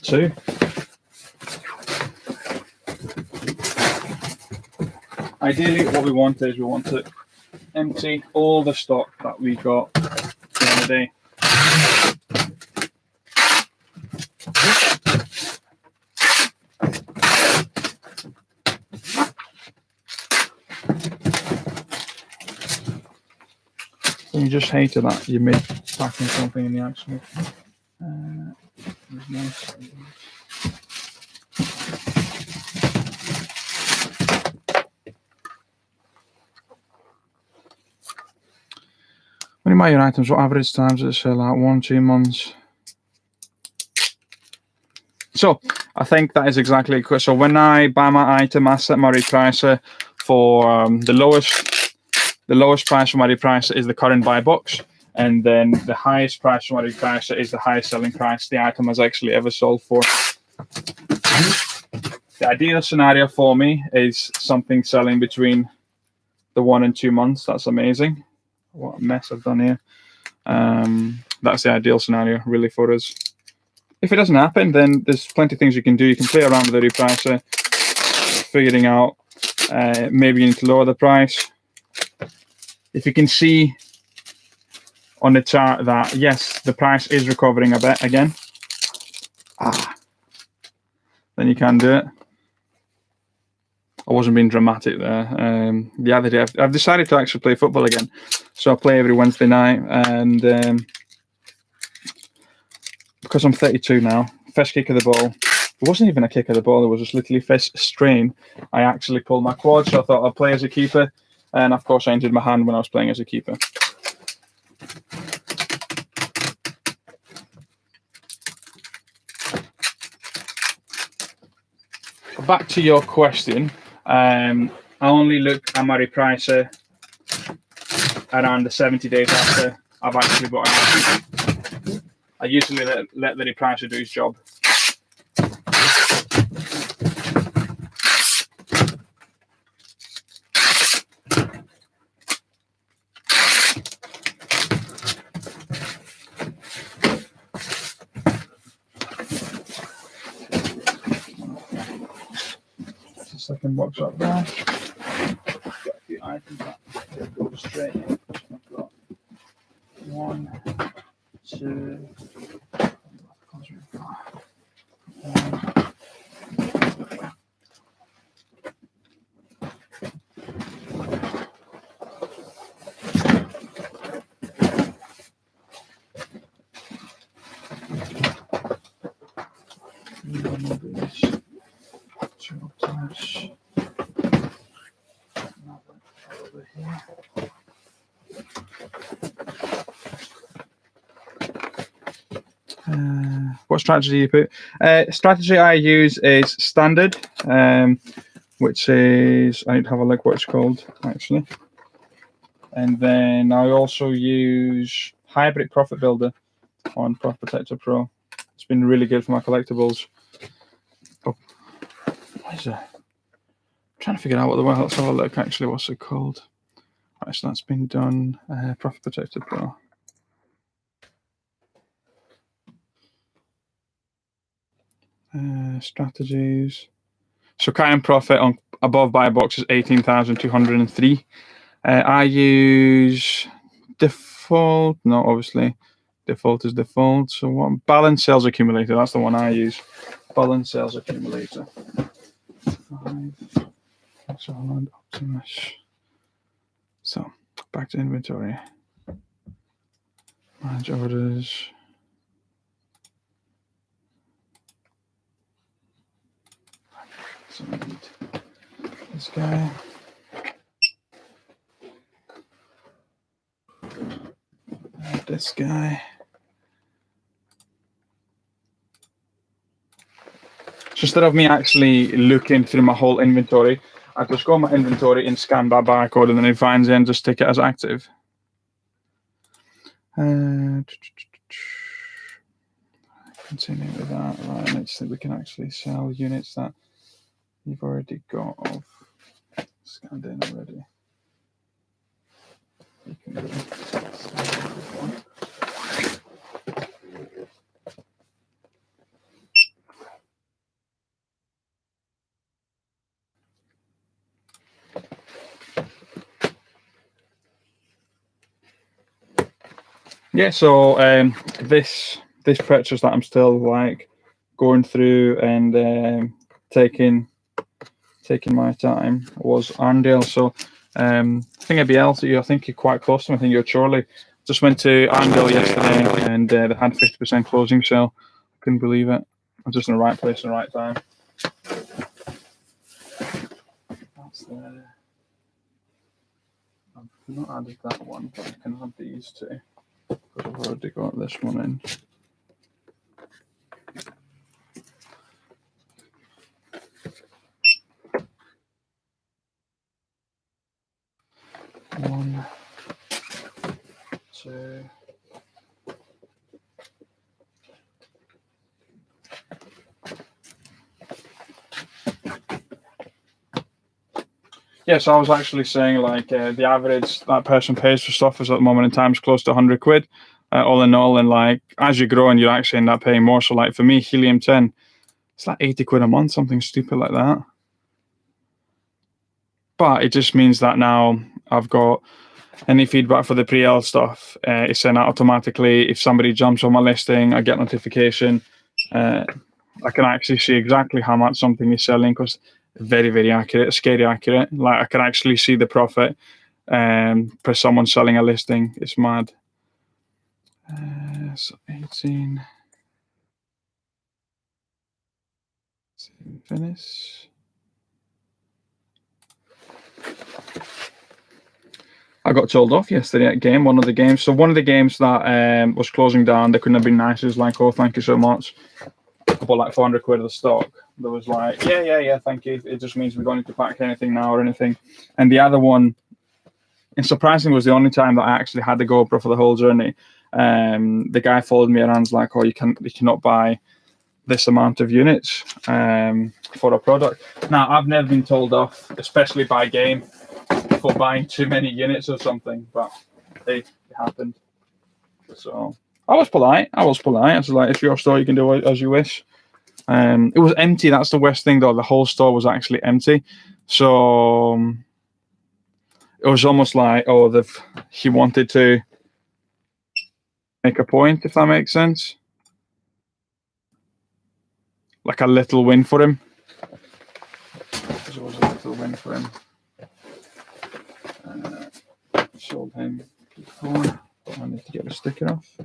2. Ideally, what we want is we want to empty all the stock that we got the other day. And you just hated that you made packing something in the actual. Nice. When you buy your items, what average times does it sell at? 1-2 months. So I think that is exactly it. So when I buy my item, I set my repricer for the lowest price for my repricer is the current buy box, and then the highest price for my repricer is the highest selling price the item has actually ever sold for. The ideal scenario for me is something selling between the 1 and 2 months. That's amazing. What a mess I've done here. That's the ideal scenario, really, for us. If it doesn't happen, then there's plenty of things you can do. You can play around with the repricer, figuring out maybe you need to lower the price. If you can see on the chart that, yes, the price is recovering a bit again, then you can do it. I wasn't being dramatic there. The other day, I've decided to actually play football again. So I play every Wednesday night, and because I'm 32 now, first kick of the ball, it wasn't even a kick of the ball, it was just literally first strain. I actually pulled my quad, so I thought I'd play as a keeper. And of course, I injured my hand when I was playing as a keeper. Back to your question, I only look at my repricer around the 70 days after I've actually bought an item. I usually let the repricer do his job. Second box up there. Got a few items that go straight in. I've got 1, 2. What strategy do you put? Strategy I use is standard. which is, I need to have a look what it's called actually. And then I also use Hybrid Profit Builder on Profit Protector Pro. It's been really good for my collectibles. Oh, what is it? I'm trying to figure out what the world. Let's have a look actually. What's it called? Right, so that's been done. Profit Protector Pro. Strategies. So current profit on above buy box is 18,203. I use default. No, obviously, default is default. So what? Balance sales accumulator. That's the one I use. Balance sales accumulator. 5. So Optimus. So back to inventory. Manage orders. So I need this guy. And this guy. So instead of me actually looking through my whole inventory, I just go on my inventory and scan that barcode, and then it finds it and just take it as active. Continue with that. Right, let's see if we can actually sell units that you've already got of scanned in already. You can go yeah, so this purchase that I'm still like going through and taking my time was Arndale. So I think ABL, I think you're quite close to me. I think you're Chorley. Just went to Arndale yesterday and they had 50% closing sale. Couldn't believe it. I was just in the right place at the right time. That's there. I've not added that one, but I can add these two because I've already got this one in. One, two. Yeah, so I was actually saying like the average that person pays for stuff is at the moment in time is close to 100 quid, all in all. And like as you grow and you're actually end up paying more. So like for me, Helium 10, it's like 80 quid a month, something stupid like that. But it just means that now I've got any feedback for the pre-L stuff. It's sent out automatically. If somebody jumps on my listing, I get notification. I can actually see exactly how much something is selling because very, very accurate, scary accurate. Like I can actually see the profit per someone selling a listing. It's mad. So 18. Finish. I got told off yesterday at game, one of the games. So one of the games that was closing down, they couldn't have been nice. It was like, oh, thank you so much. I bought like 400 quid of the stock. There was like, yeah, thank you. It just means we don't need to pack anything now or anything. And the other one, and surprisingly, was the only time that I actually had the GoPro for the whole journey. The guy followed me around and was like, oh, you cannot buy this amount of units for a product. Now, I've never been told off, especially by game, for buying too many units or something, but it happened. So I was polite. I was like, it's your store, you can do it as you wish. It was empty. That's the worst thing, though. The whole store was actually empty. So it was almost like, oh, he wanted to make a point, if that makes sense. Like a little win for him. It was a little win for him. Sold him before. I need to get the sticker off.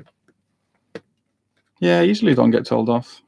Yeah, I usually don't get told off.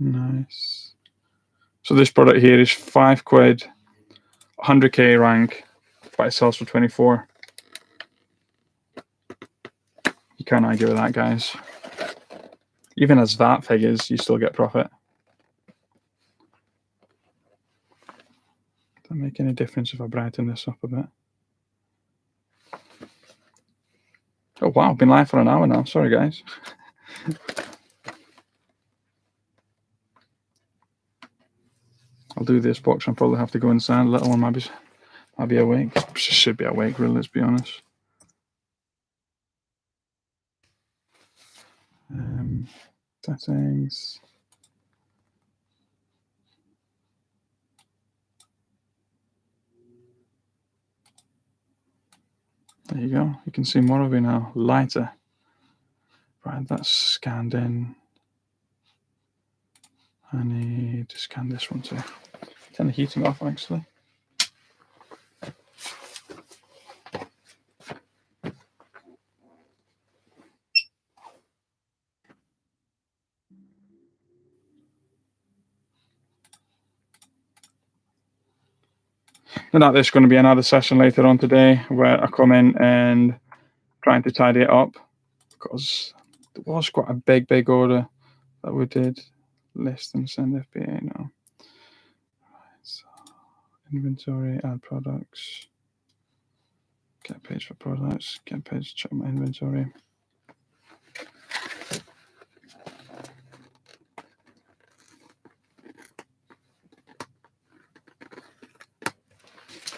Nice. So this product here is £5, 100k rank, but it sells for 24. You can't argue with that, guys. Even as VAT figures, you still get profit. Doesn't make any difference if I brighten this up a bit. Oh wow, I've been live for an hour now. Sorry, guys. I'll do this box. I'll probably have to go inside. The little one might be awake. She should be awake, really, let's be honest. Settings. There you go. You can see more of it now. Lighter. Right, that's scanned in. I need to scan this one too. Turn the heating off, actually. Now, there's going to be another session later on today where I come in and trying to tidy it up because there was quite a big order that we did. List and send FBA now. Right, so inventory, add products, get page for products, get page to check my inventory.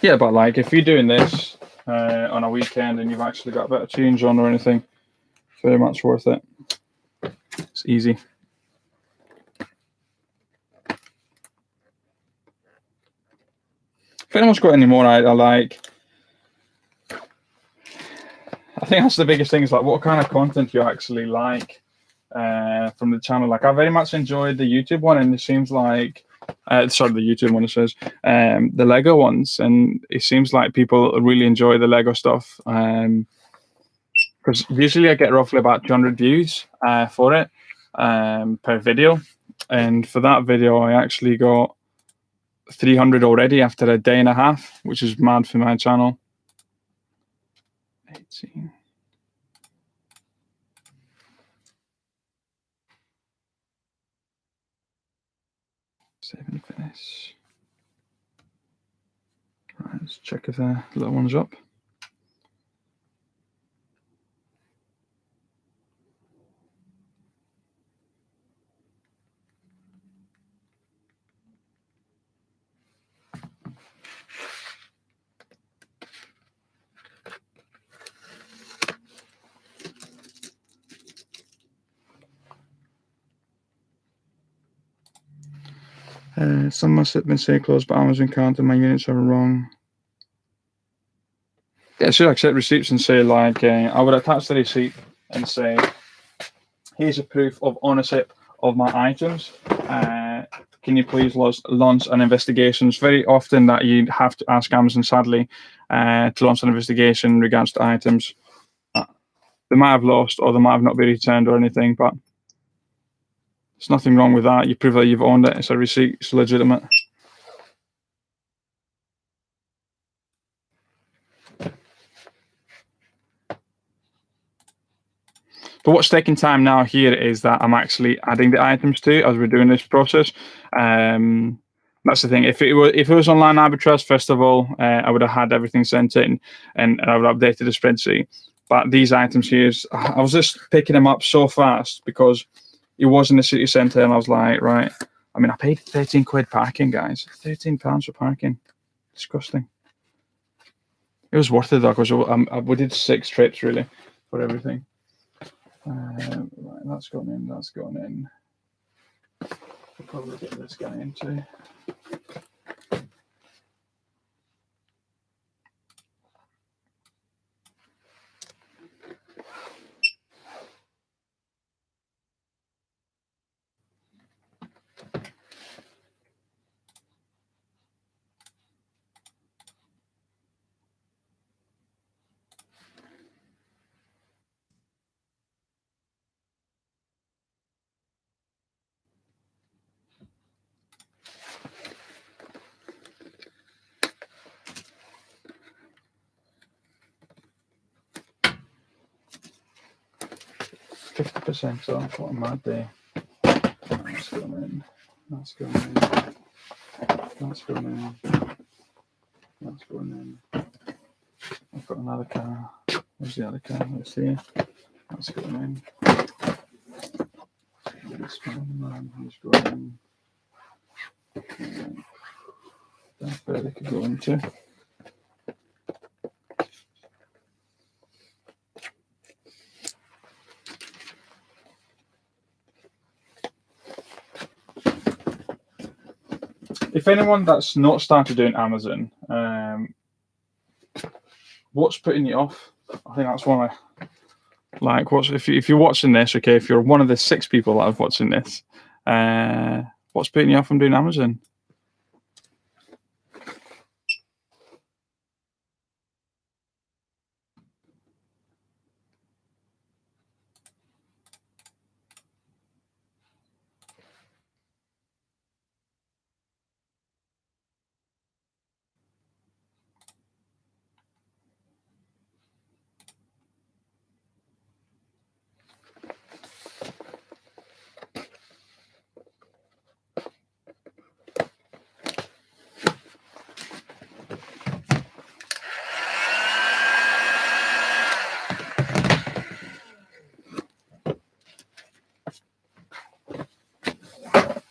Yeah, but like if you're doing this on a weekend and you've actually got a bit of tunes on or anything, very much worth it. It's easy. If anyone's got any more I like, I think that's the biggest thing is like what kind of content you actually like from the channel. Like I very much enjoyed the YouTube one, and it seems like sorry, the YouTube one, it says the Lego ones, and it seems like people really enjoy the Lego stuff. Because usually I get roughly about 200 views for it per video, and for that video I actually got 300 already after a day and a half, which is mad for my channel. 18. Save and finish. Right, let's check if the little one's up. Some must have been say closed, but Amazon counted my units are wrong. Yeah, it should accept receipts and say like, I would attach the receipt and say, here's a proof of ownership of my items. Can you please launch an investigation? It's very often that you have to ask Amazon, sadly, to launch an investigation in regards to items. They might have lost or they might have not been returned or anything, but there's nothing wrong with that. You prove that you've owned it. It's a receipt. It's legitimate. But what's taking time now here is that I'm actually adding the items to as we're doing this process. That's the thing. If it was online arbitrage, first of all, I would have had everything sent in and I would have updated the spreadsheet. But these items here, I was just picking them up so fast because it was in the city centre, and I was like, right. I mean, I paid 13 quid parking, guys. £13 for parking. Disgusting. It was worth it though, because we did 6 trips really for everything. Right, that's gone in. That's gone in. We'll probably get this guy in too. 50% off. What a mad day. That's going in. That's going in. That's going in. That's going in. I've got another car. Where's the other car? Let's see. That's going in. This one, he's going in. That's where they could go into. If anyone that's not started doing Amazon, what's putting you off? I think that's one of if you're watching this, okay, if you're one of the 6 people that are watching this, what's putting you off from doing Amazon?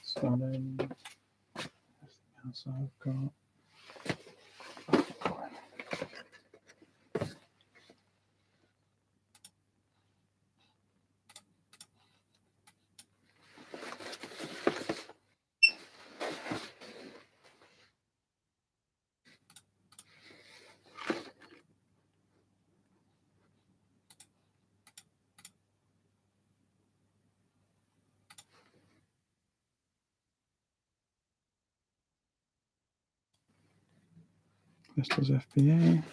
So then, everything else I've got. This does FBA.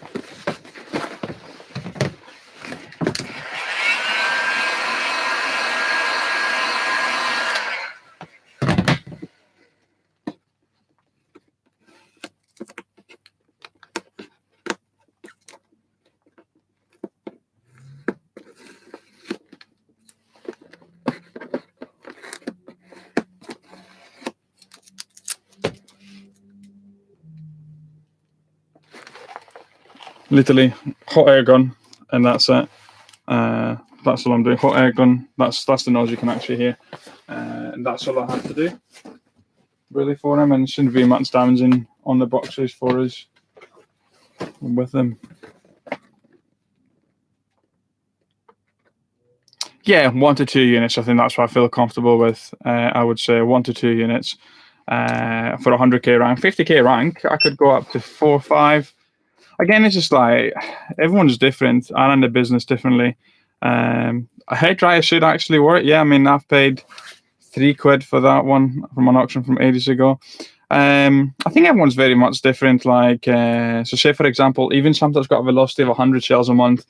Literally hot air gun, and that's it. That's all I'm doing. Hot air gun. That's the noise you can actually hear, and that's all I have to do really for him. And shouldn't be much damaging on the boxes for us with them. Yeah, 1 to 2 units. I think that's what I feel comfortable with. I would say 1 to 2 units for 100k rank. 50k rank, I could go up to 4 or 5. Again, it's just like everyone's different. I run the business differently. A hairdryer should actually work. Yeah, I mean, I've paid £3 for that one from an auction from ages ago. I think everyone's very much different. Like, so say for example, even something that's got a velocity of 100 shells a month,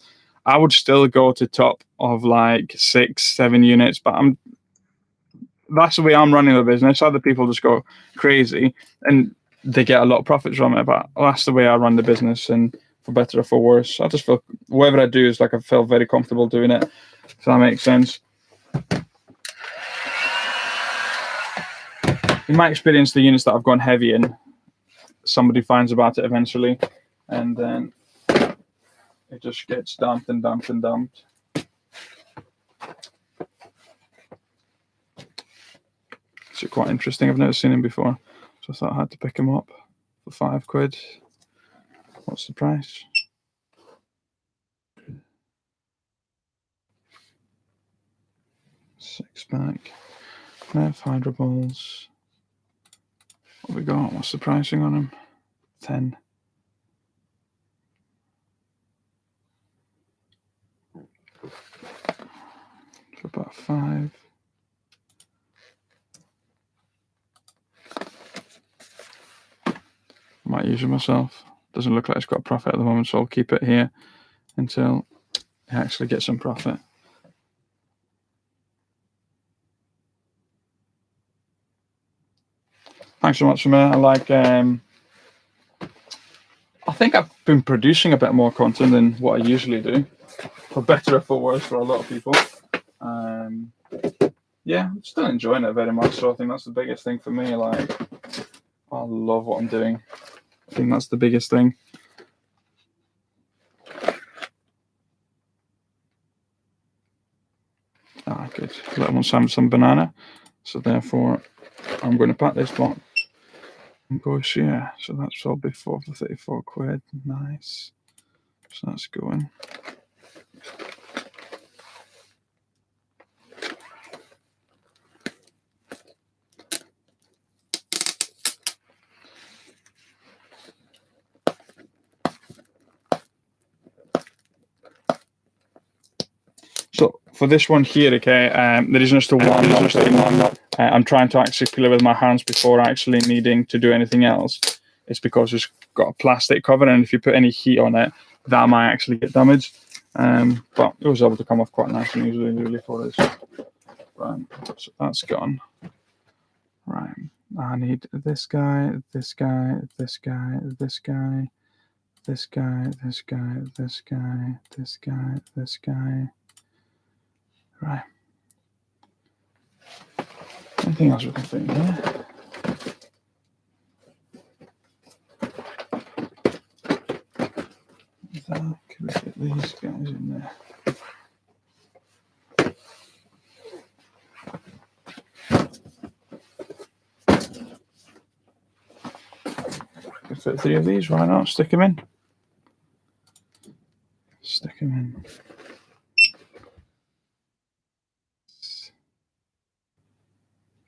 I would still go to top of like 6, 7 units. But that's the way I'm running the business. Other people just go crazy and they get a lot of profits from it, but that's the way I run the business, and for better or for worse, I just feel whatever I do is like I feel very comfortable doing it. If that makes sense. In my experience, the units that I've gone heavy in, somebody finds about it eventually, and then it just gets dumped and dumped and dumped. It's quite interesting. I've never seen him before, so I thought I had to pick him up for £5. What's the price? Six-pack. Nerf Hydro Balls. What have we got? What's the pricing on them? 10. For about 5. Might use it myself. Doesn't look like it's got a profit at the moment, so I'll keep it here until it actually gets some profit. Thanks so much for me. I like. I think I've been producing a bit more content than what I usually do, for better or for worse, for a lot of people. Yeah, I'm still enjoying it very much. So I think that's the biggest thing for me. Like, I love what I'm doing. I think that's the biggest thing. Good. Let one some banana. So therefore, I'm going to pack this box and go share. So that's all before for 34 quid. Nice. So that's going. So for this one here, okay, there isn't just a one. I'm trying to actually peel it with my hands before actually needing to do anything else. It's because it's got a plastic cover, and if you put any heat on it, that might actually get damaged. But it was able to come off quite nice and easily for this. Right, so that's gone. Right, I need this guy, this guy, this guy, this guy, this guy, this guy, this guy, this guy, this guy. Right. Anything else we can fit in here? Could we get these guys in there? Could fit 3 of these, why not? Stick them in. Stick them in.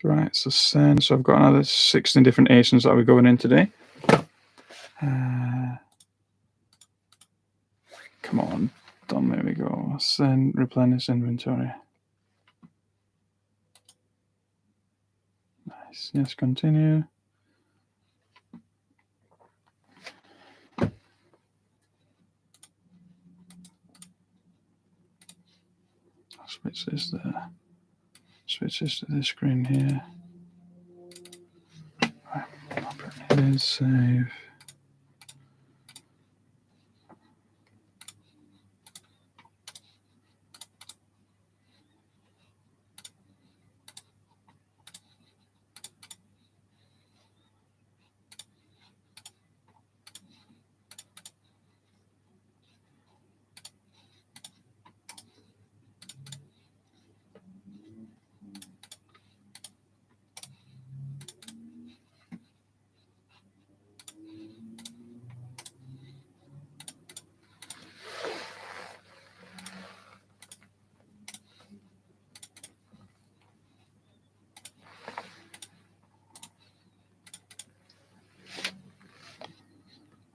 Right, so I've got another 16 different ASINs that we're going in today. Come on, don't let me go. Send, replenish inventory. Nice, yes, continue. I'll switch this there. Switch this to this screen here. Right, I'll put it in, save.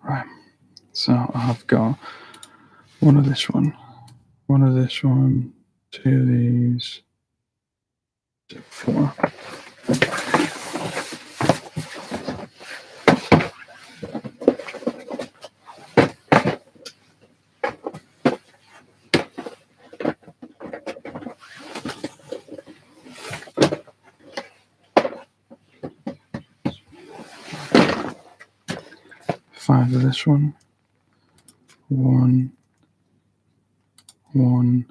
Right, so I've got one of this one, 2 of these, 4. Five of this one. 1, 1,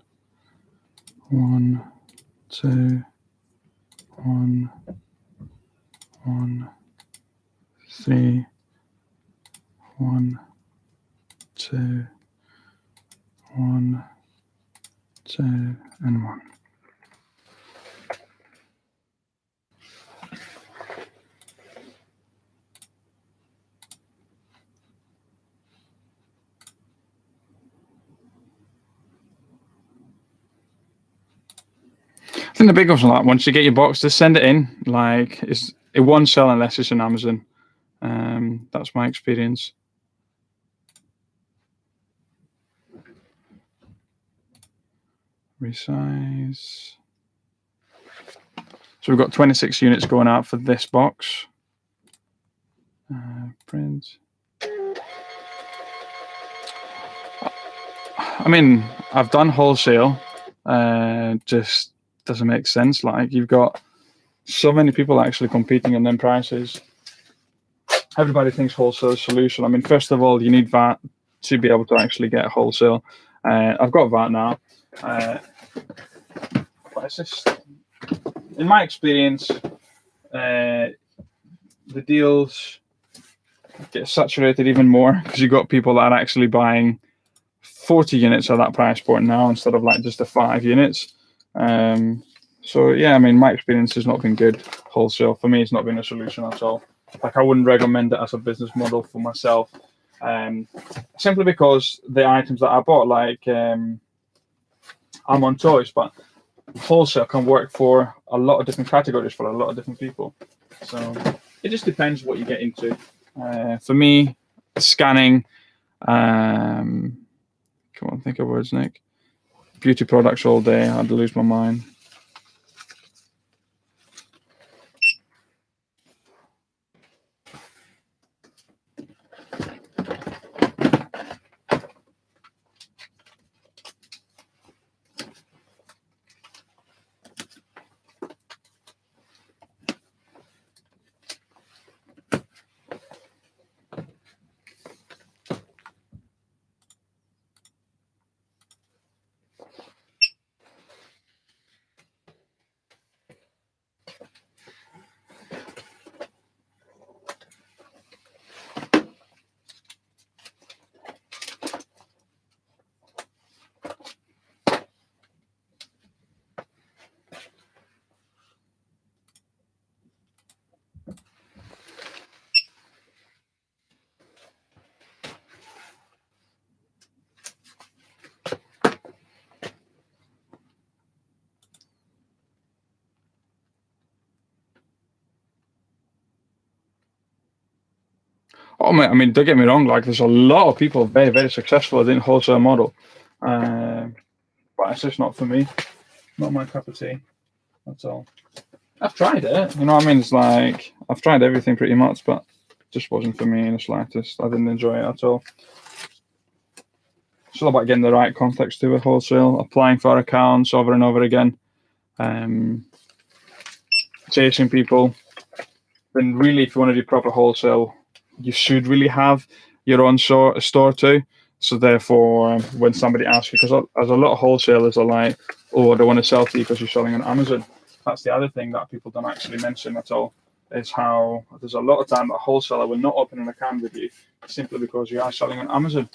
1, 2, 1, 1, 3, 1, 2, 1, 2, and 1. I think the big option, like once you get your box, just send it in. Like it won't sell unless it's on Amazon. That's my experience. Resize. So we've got 26 units going out for this box. Print. I mean, I've done wholesale. Just doesn't make sense. Like, you've got so many people actually competing on them prices. Everybody thinks wholesale is a solution. I mean, first of all, you need VAT to be able to actually get wholesale. I've got VAT now. But it's just, in my experience, the deals get saturated even more because you've got people that are actually buying 40 units at that price point now instead of like just the 5 units. So yeah, I mean, my experience has not been good wholesale. For me, it's not been a solution at all. Like, I wouldn't recommend it as a business model for myself, simply because the items that I bought, like, I'm on choice, but wholesale can work for a lot of different categories for a lot of different people. So it just depends what you get into. For me, scanning, come on, think of words, Nick. Beauty products all day, I'd lose my mind. Oh man, I mean, don't get me wrong. Like, there's a lot of people very, very successful in the wholesale model, but it's just not for me. Not my cup of tea. That's all. I've tried it. You know what I mean? It's like, I've tried everything pretty much, but it just wasn't for me in the slightest. I didn't enjoy it at all. It's all about getting the right context to it. Wholesale, applying for accounts over and over again, chasing people. Then really, if you want to do proper wholesale, you should really have your own store too. So therefore, when somebody asks you, because as a lot of wholesalers are like, oh, I don't want to sell to you because you're selling on Amazon. That's the other thing that people don't actually mention at all, is how there's a lot of time that a wholesaler will not open an account with you simply because you are selling on Amazon.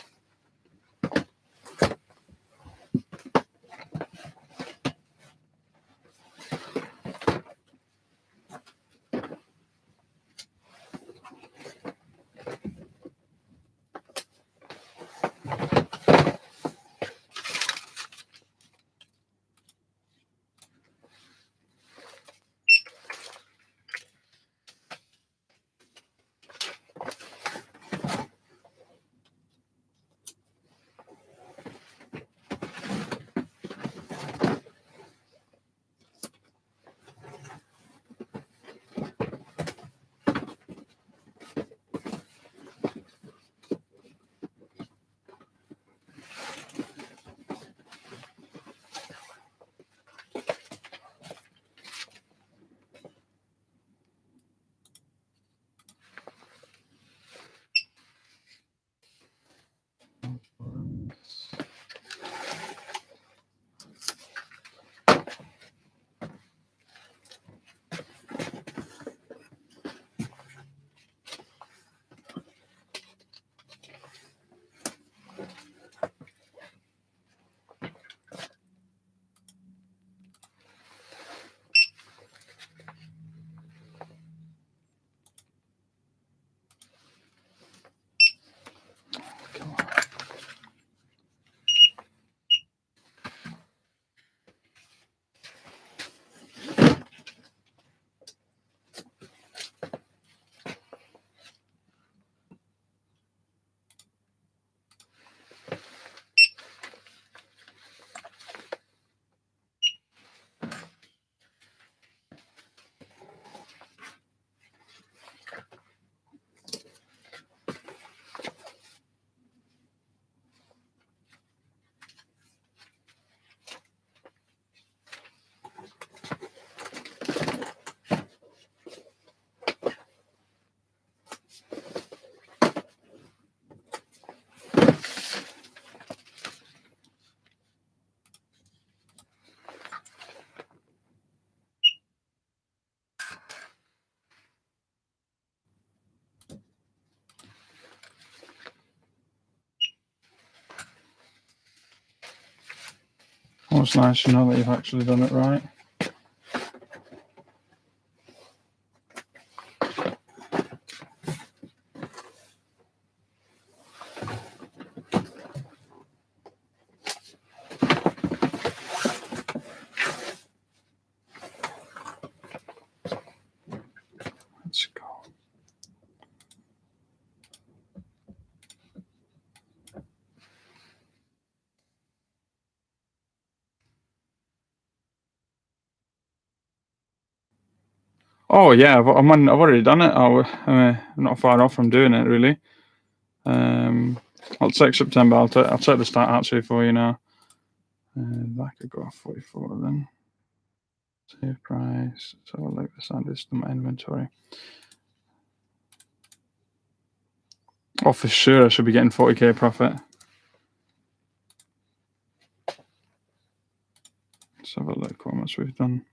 it's nice to know that you've actually done it right. Let's go. Oh yeah, I've already done it. I'm not far off from doing it really. I'll check September. I'll check the stat actually for you now. That could go off 44 then. Save price. So I'll look this at this to my inventory. Oh, for sure, I should be getting 40k profit. Let's have a look how much we've done.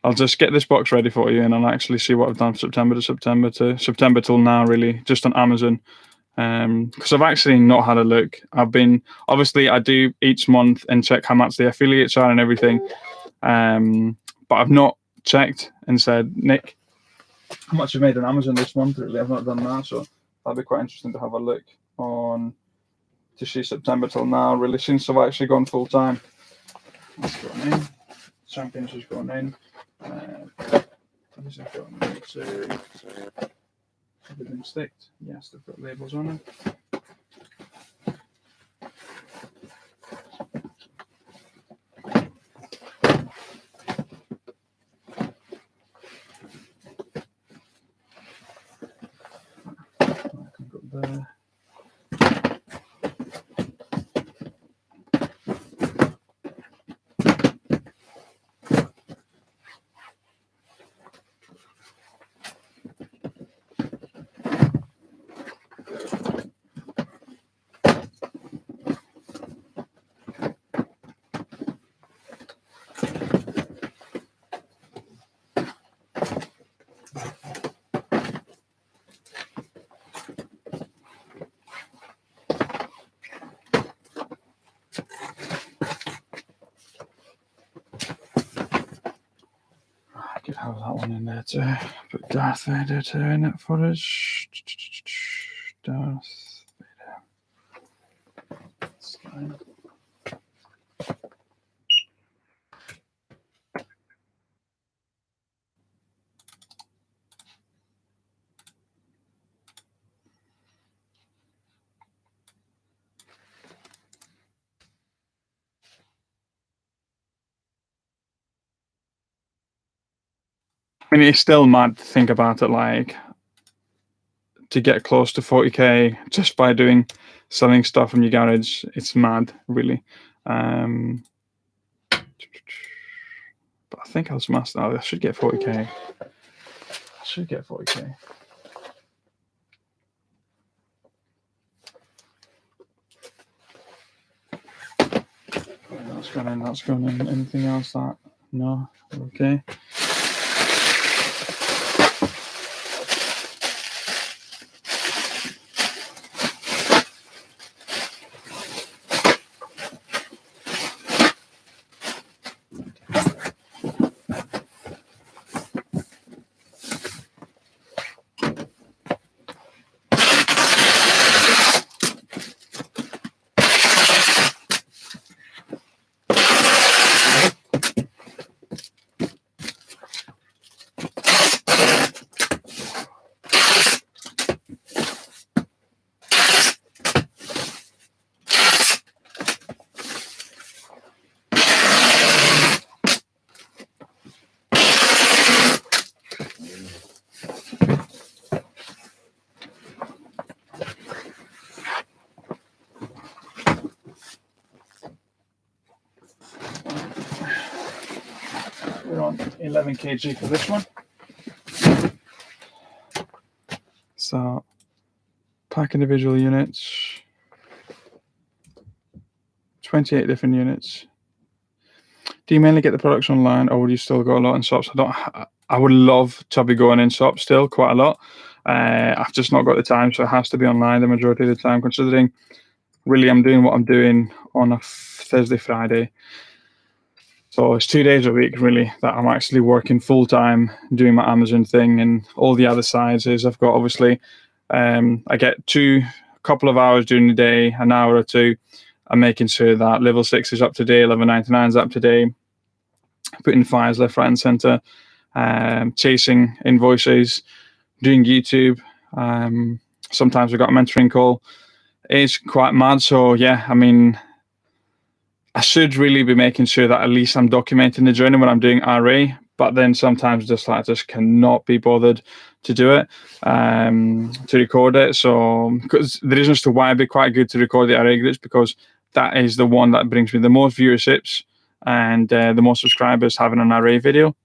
I'll just get this box ready for you, and I'll actually see what I've done from September till now, really, just on Amazon. Because I've actually not had a look. Obviously I do each month and check how much the affiliates are and everything. But I've not checked and said, Nick, how much you've made on Amazon this month? Really, I've not done that, so that'd be quite interesting to have a look on to see September till now, really, since I've actually gone full time. That's going in. Champions has gone in. This has gone into everything sticked. Yes, they've got labels on it. There. I could have that one in there too. Put Darth Vader too in it for us. Darth Vader. That's fine. I mean, it's still mad to think about it, like, to get close to 40k just by selling stuff from your garage. It's mad, really. But I think I'll smash that. I should get 40k. I should get 40k. That's gone in. Anything else that? No? Okay. We're on 11 kg for this one. So, pack individual units, 28 different units. Do you mainly get the products online, or would you still go a lot in shops? I would love to be going in shops still quite a lot. I've just not got the time, so it has to be online the majority of the time, considering really I'm doing what I'm doing on a Thursday, Friday. So it's 2 days a week really that I'm actually working full time doing my Amazon thing, and all the other sides is I've got obviously I get couple of hours during the day, an hour or two. I'm making sure that level 6 is up to date, level 99 is up to date, putting fires left, right, and center, chasing invoices, doing YouTube. Sometimes we've got a mentoring call. It's quite mad. So yeah, I mean, I should really be making sure that at least I'm documenting the journey when I'm doing RA, but then sometimes I just cannot be bothered to do it, to record it. So because the reason as to why it'd be quite good to record the RA groups, because that is the one that brings me the most viewerships and the most subscribers having an RA video.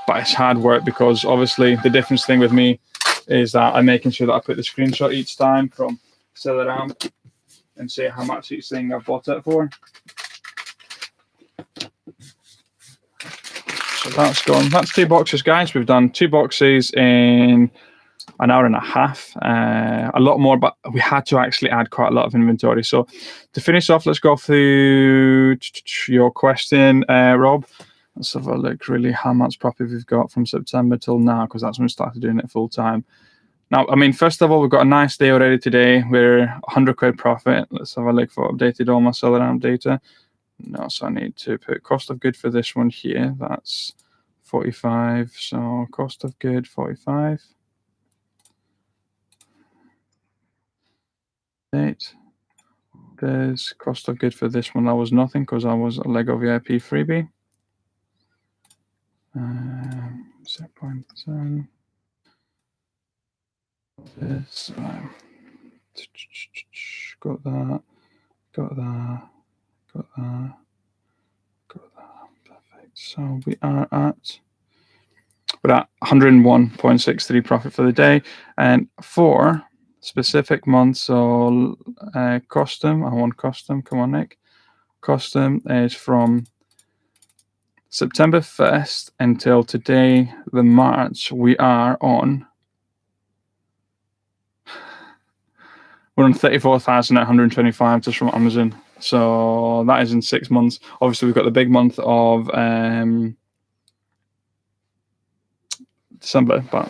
But it's hard work because obviously the difference thing with me is that I'm making sure that I put the screenshot each time from Seller Amp and say how much each thing I've bought it for. So that's gone. That's 2 boxes, guys. We've done 2 boxes in an hour and a half. A lot more, but we had to actually add quite a lot of inventory. So to finish off, let's go through your question, Rob. Let's have a look really how much profit we've got from September till now, because that's when we started doing it full time. Now, I mean, first of all, we've got a nice day already today. We're 100 quid profit. Let's have a look for updated all my Seller Amp data. No, so I need to put cost of good for this one here. That's 45. So cost of good 45. Date. There's cost of good for this one. That was nothing because I was a Lego VIP freebie. 0.7. This. Got that. Got that. Got that. Got that. Perfect. So we're at 101.63 profit for the day, and for specific months. So custom. I want custom. Come on, Nick. Custom is from September 1st until today, the March. We're on 34,825 just from Amazon. So that is in 6 months. Obviously, we've got the big month of December, but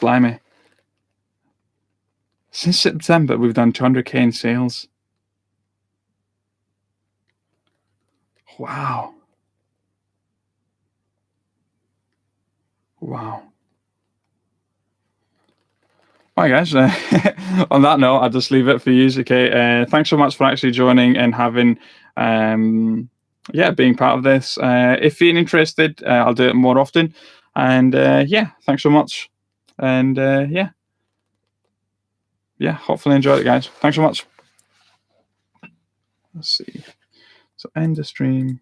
blimey. Since September, we've done 200k in sales. Wow. Wow. All right, guys. On that note, I'll just leave it for you. Okay. Thanks so much for actually joining and having, being part of this. If you're interested, I'll do it more often. And thanks so much. And hopefully enjoy it, guys. Thanks so much. Let's see. So end the stream.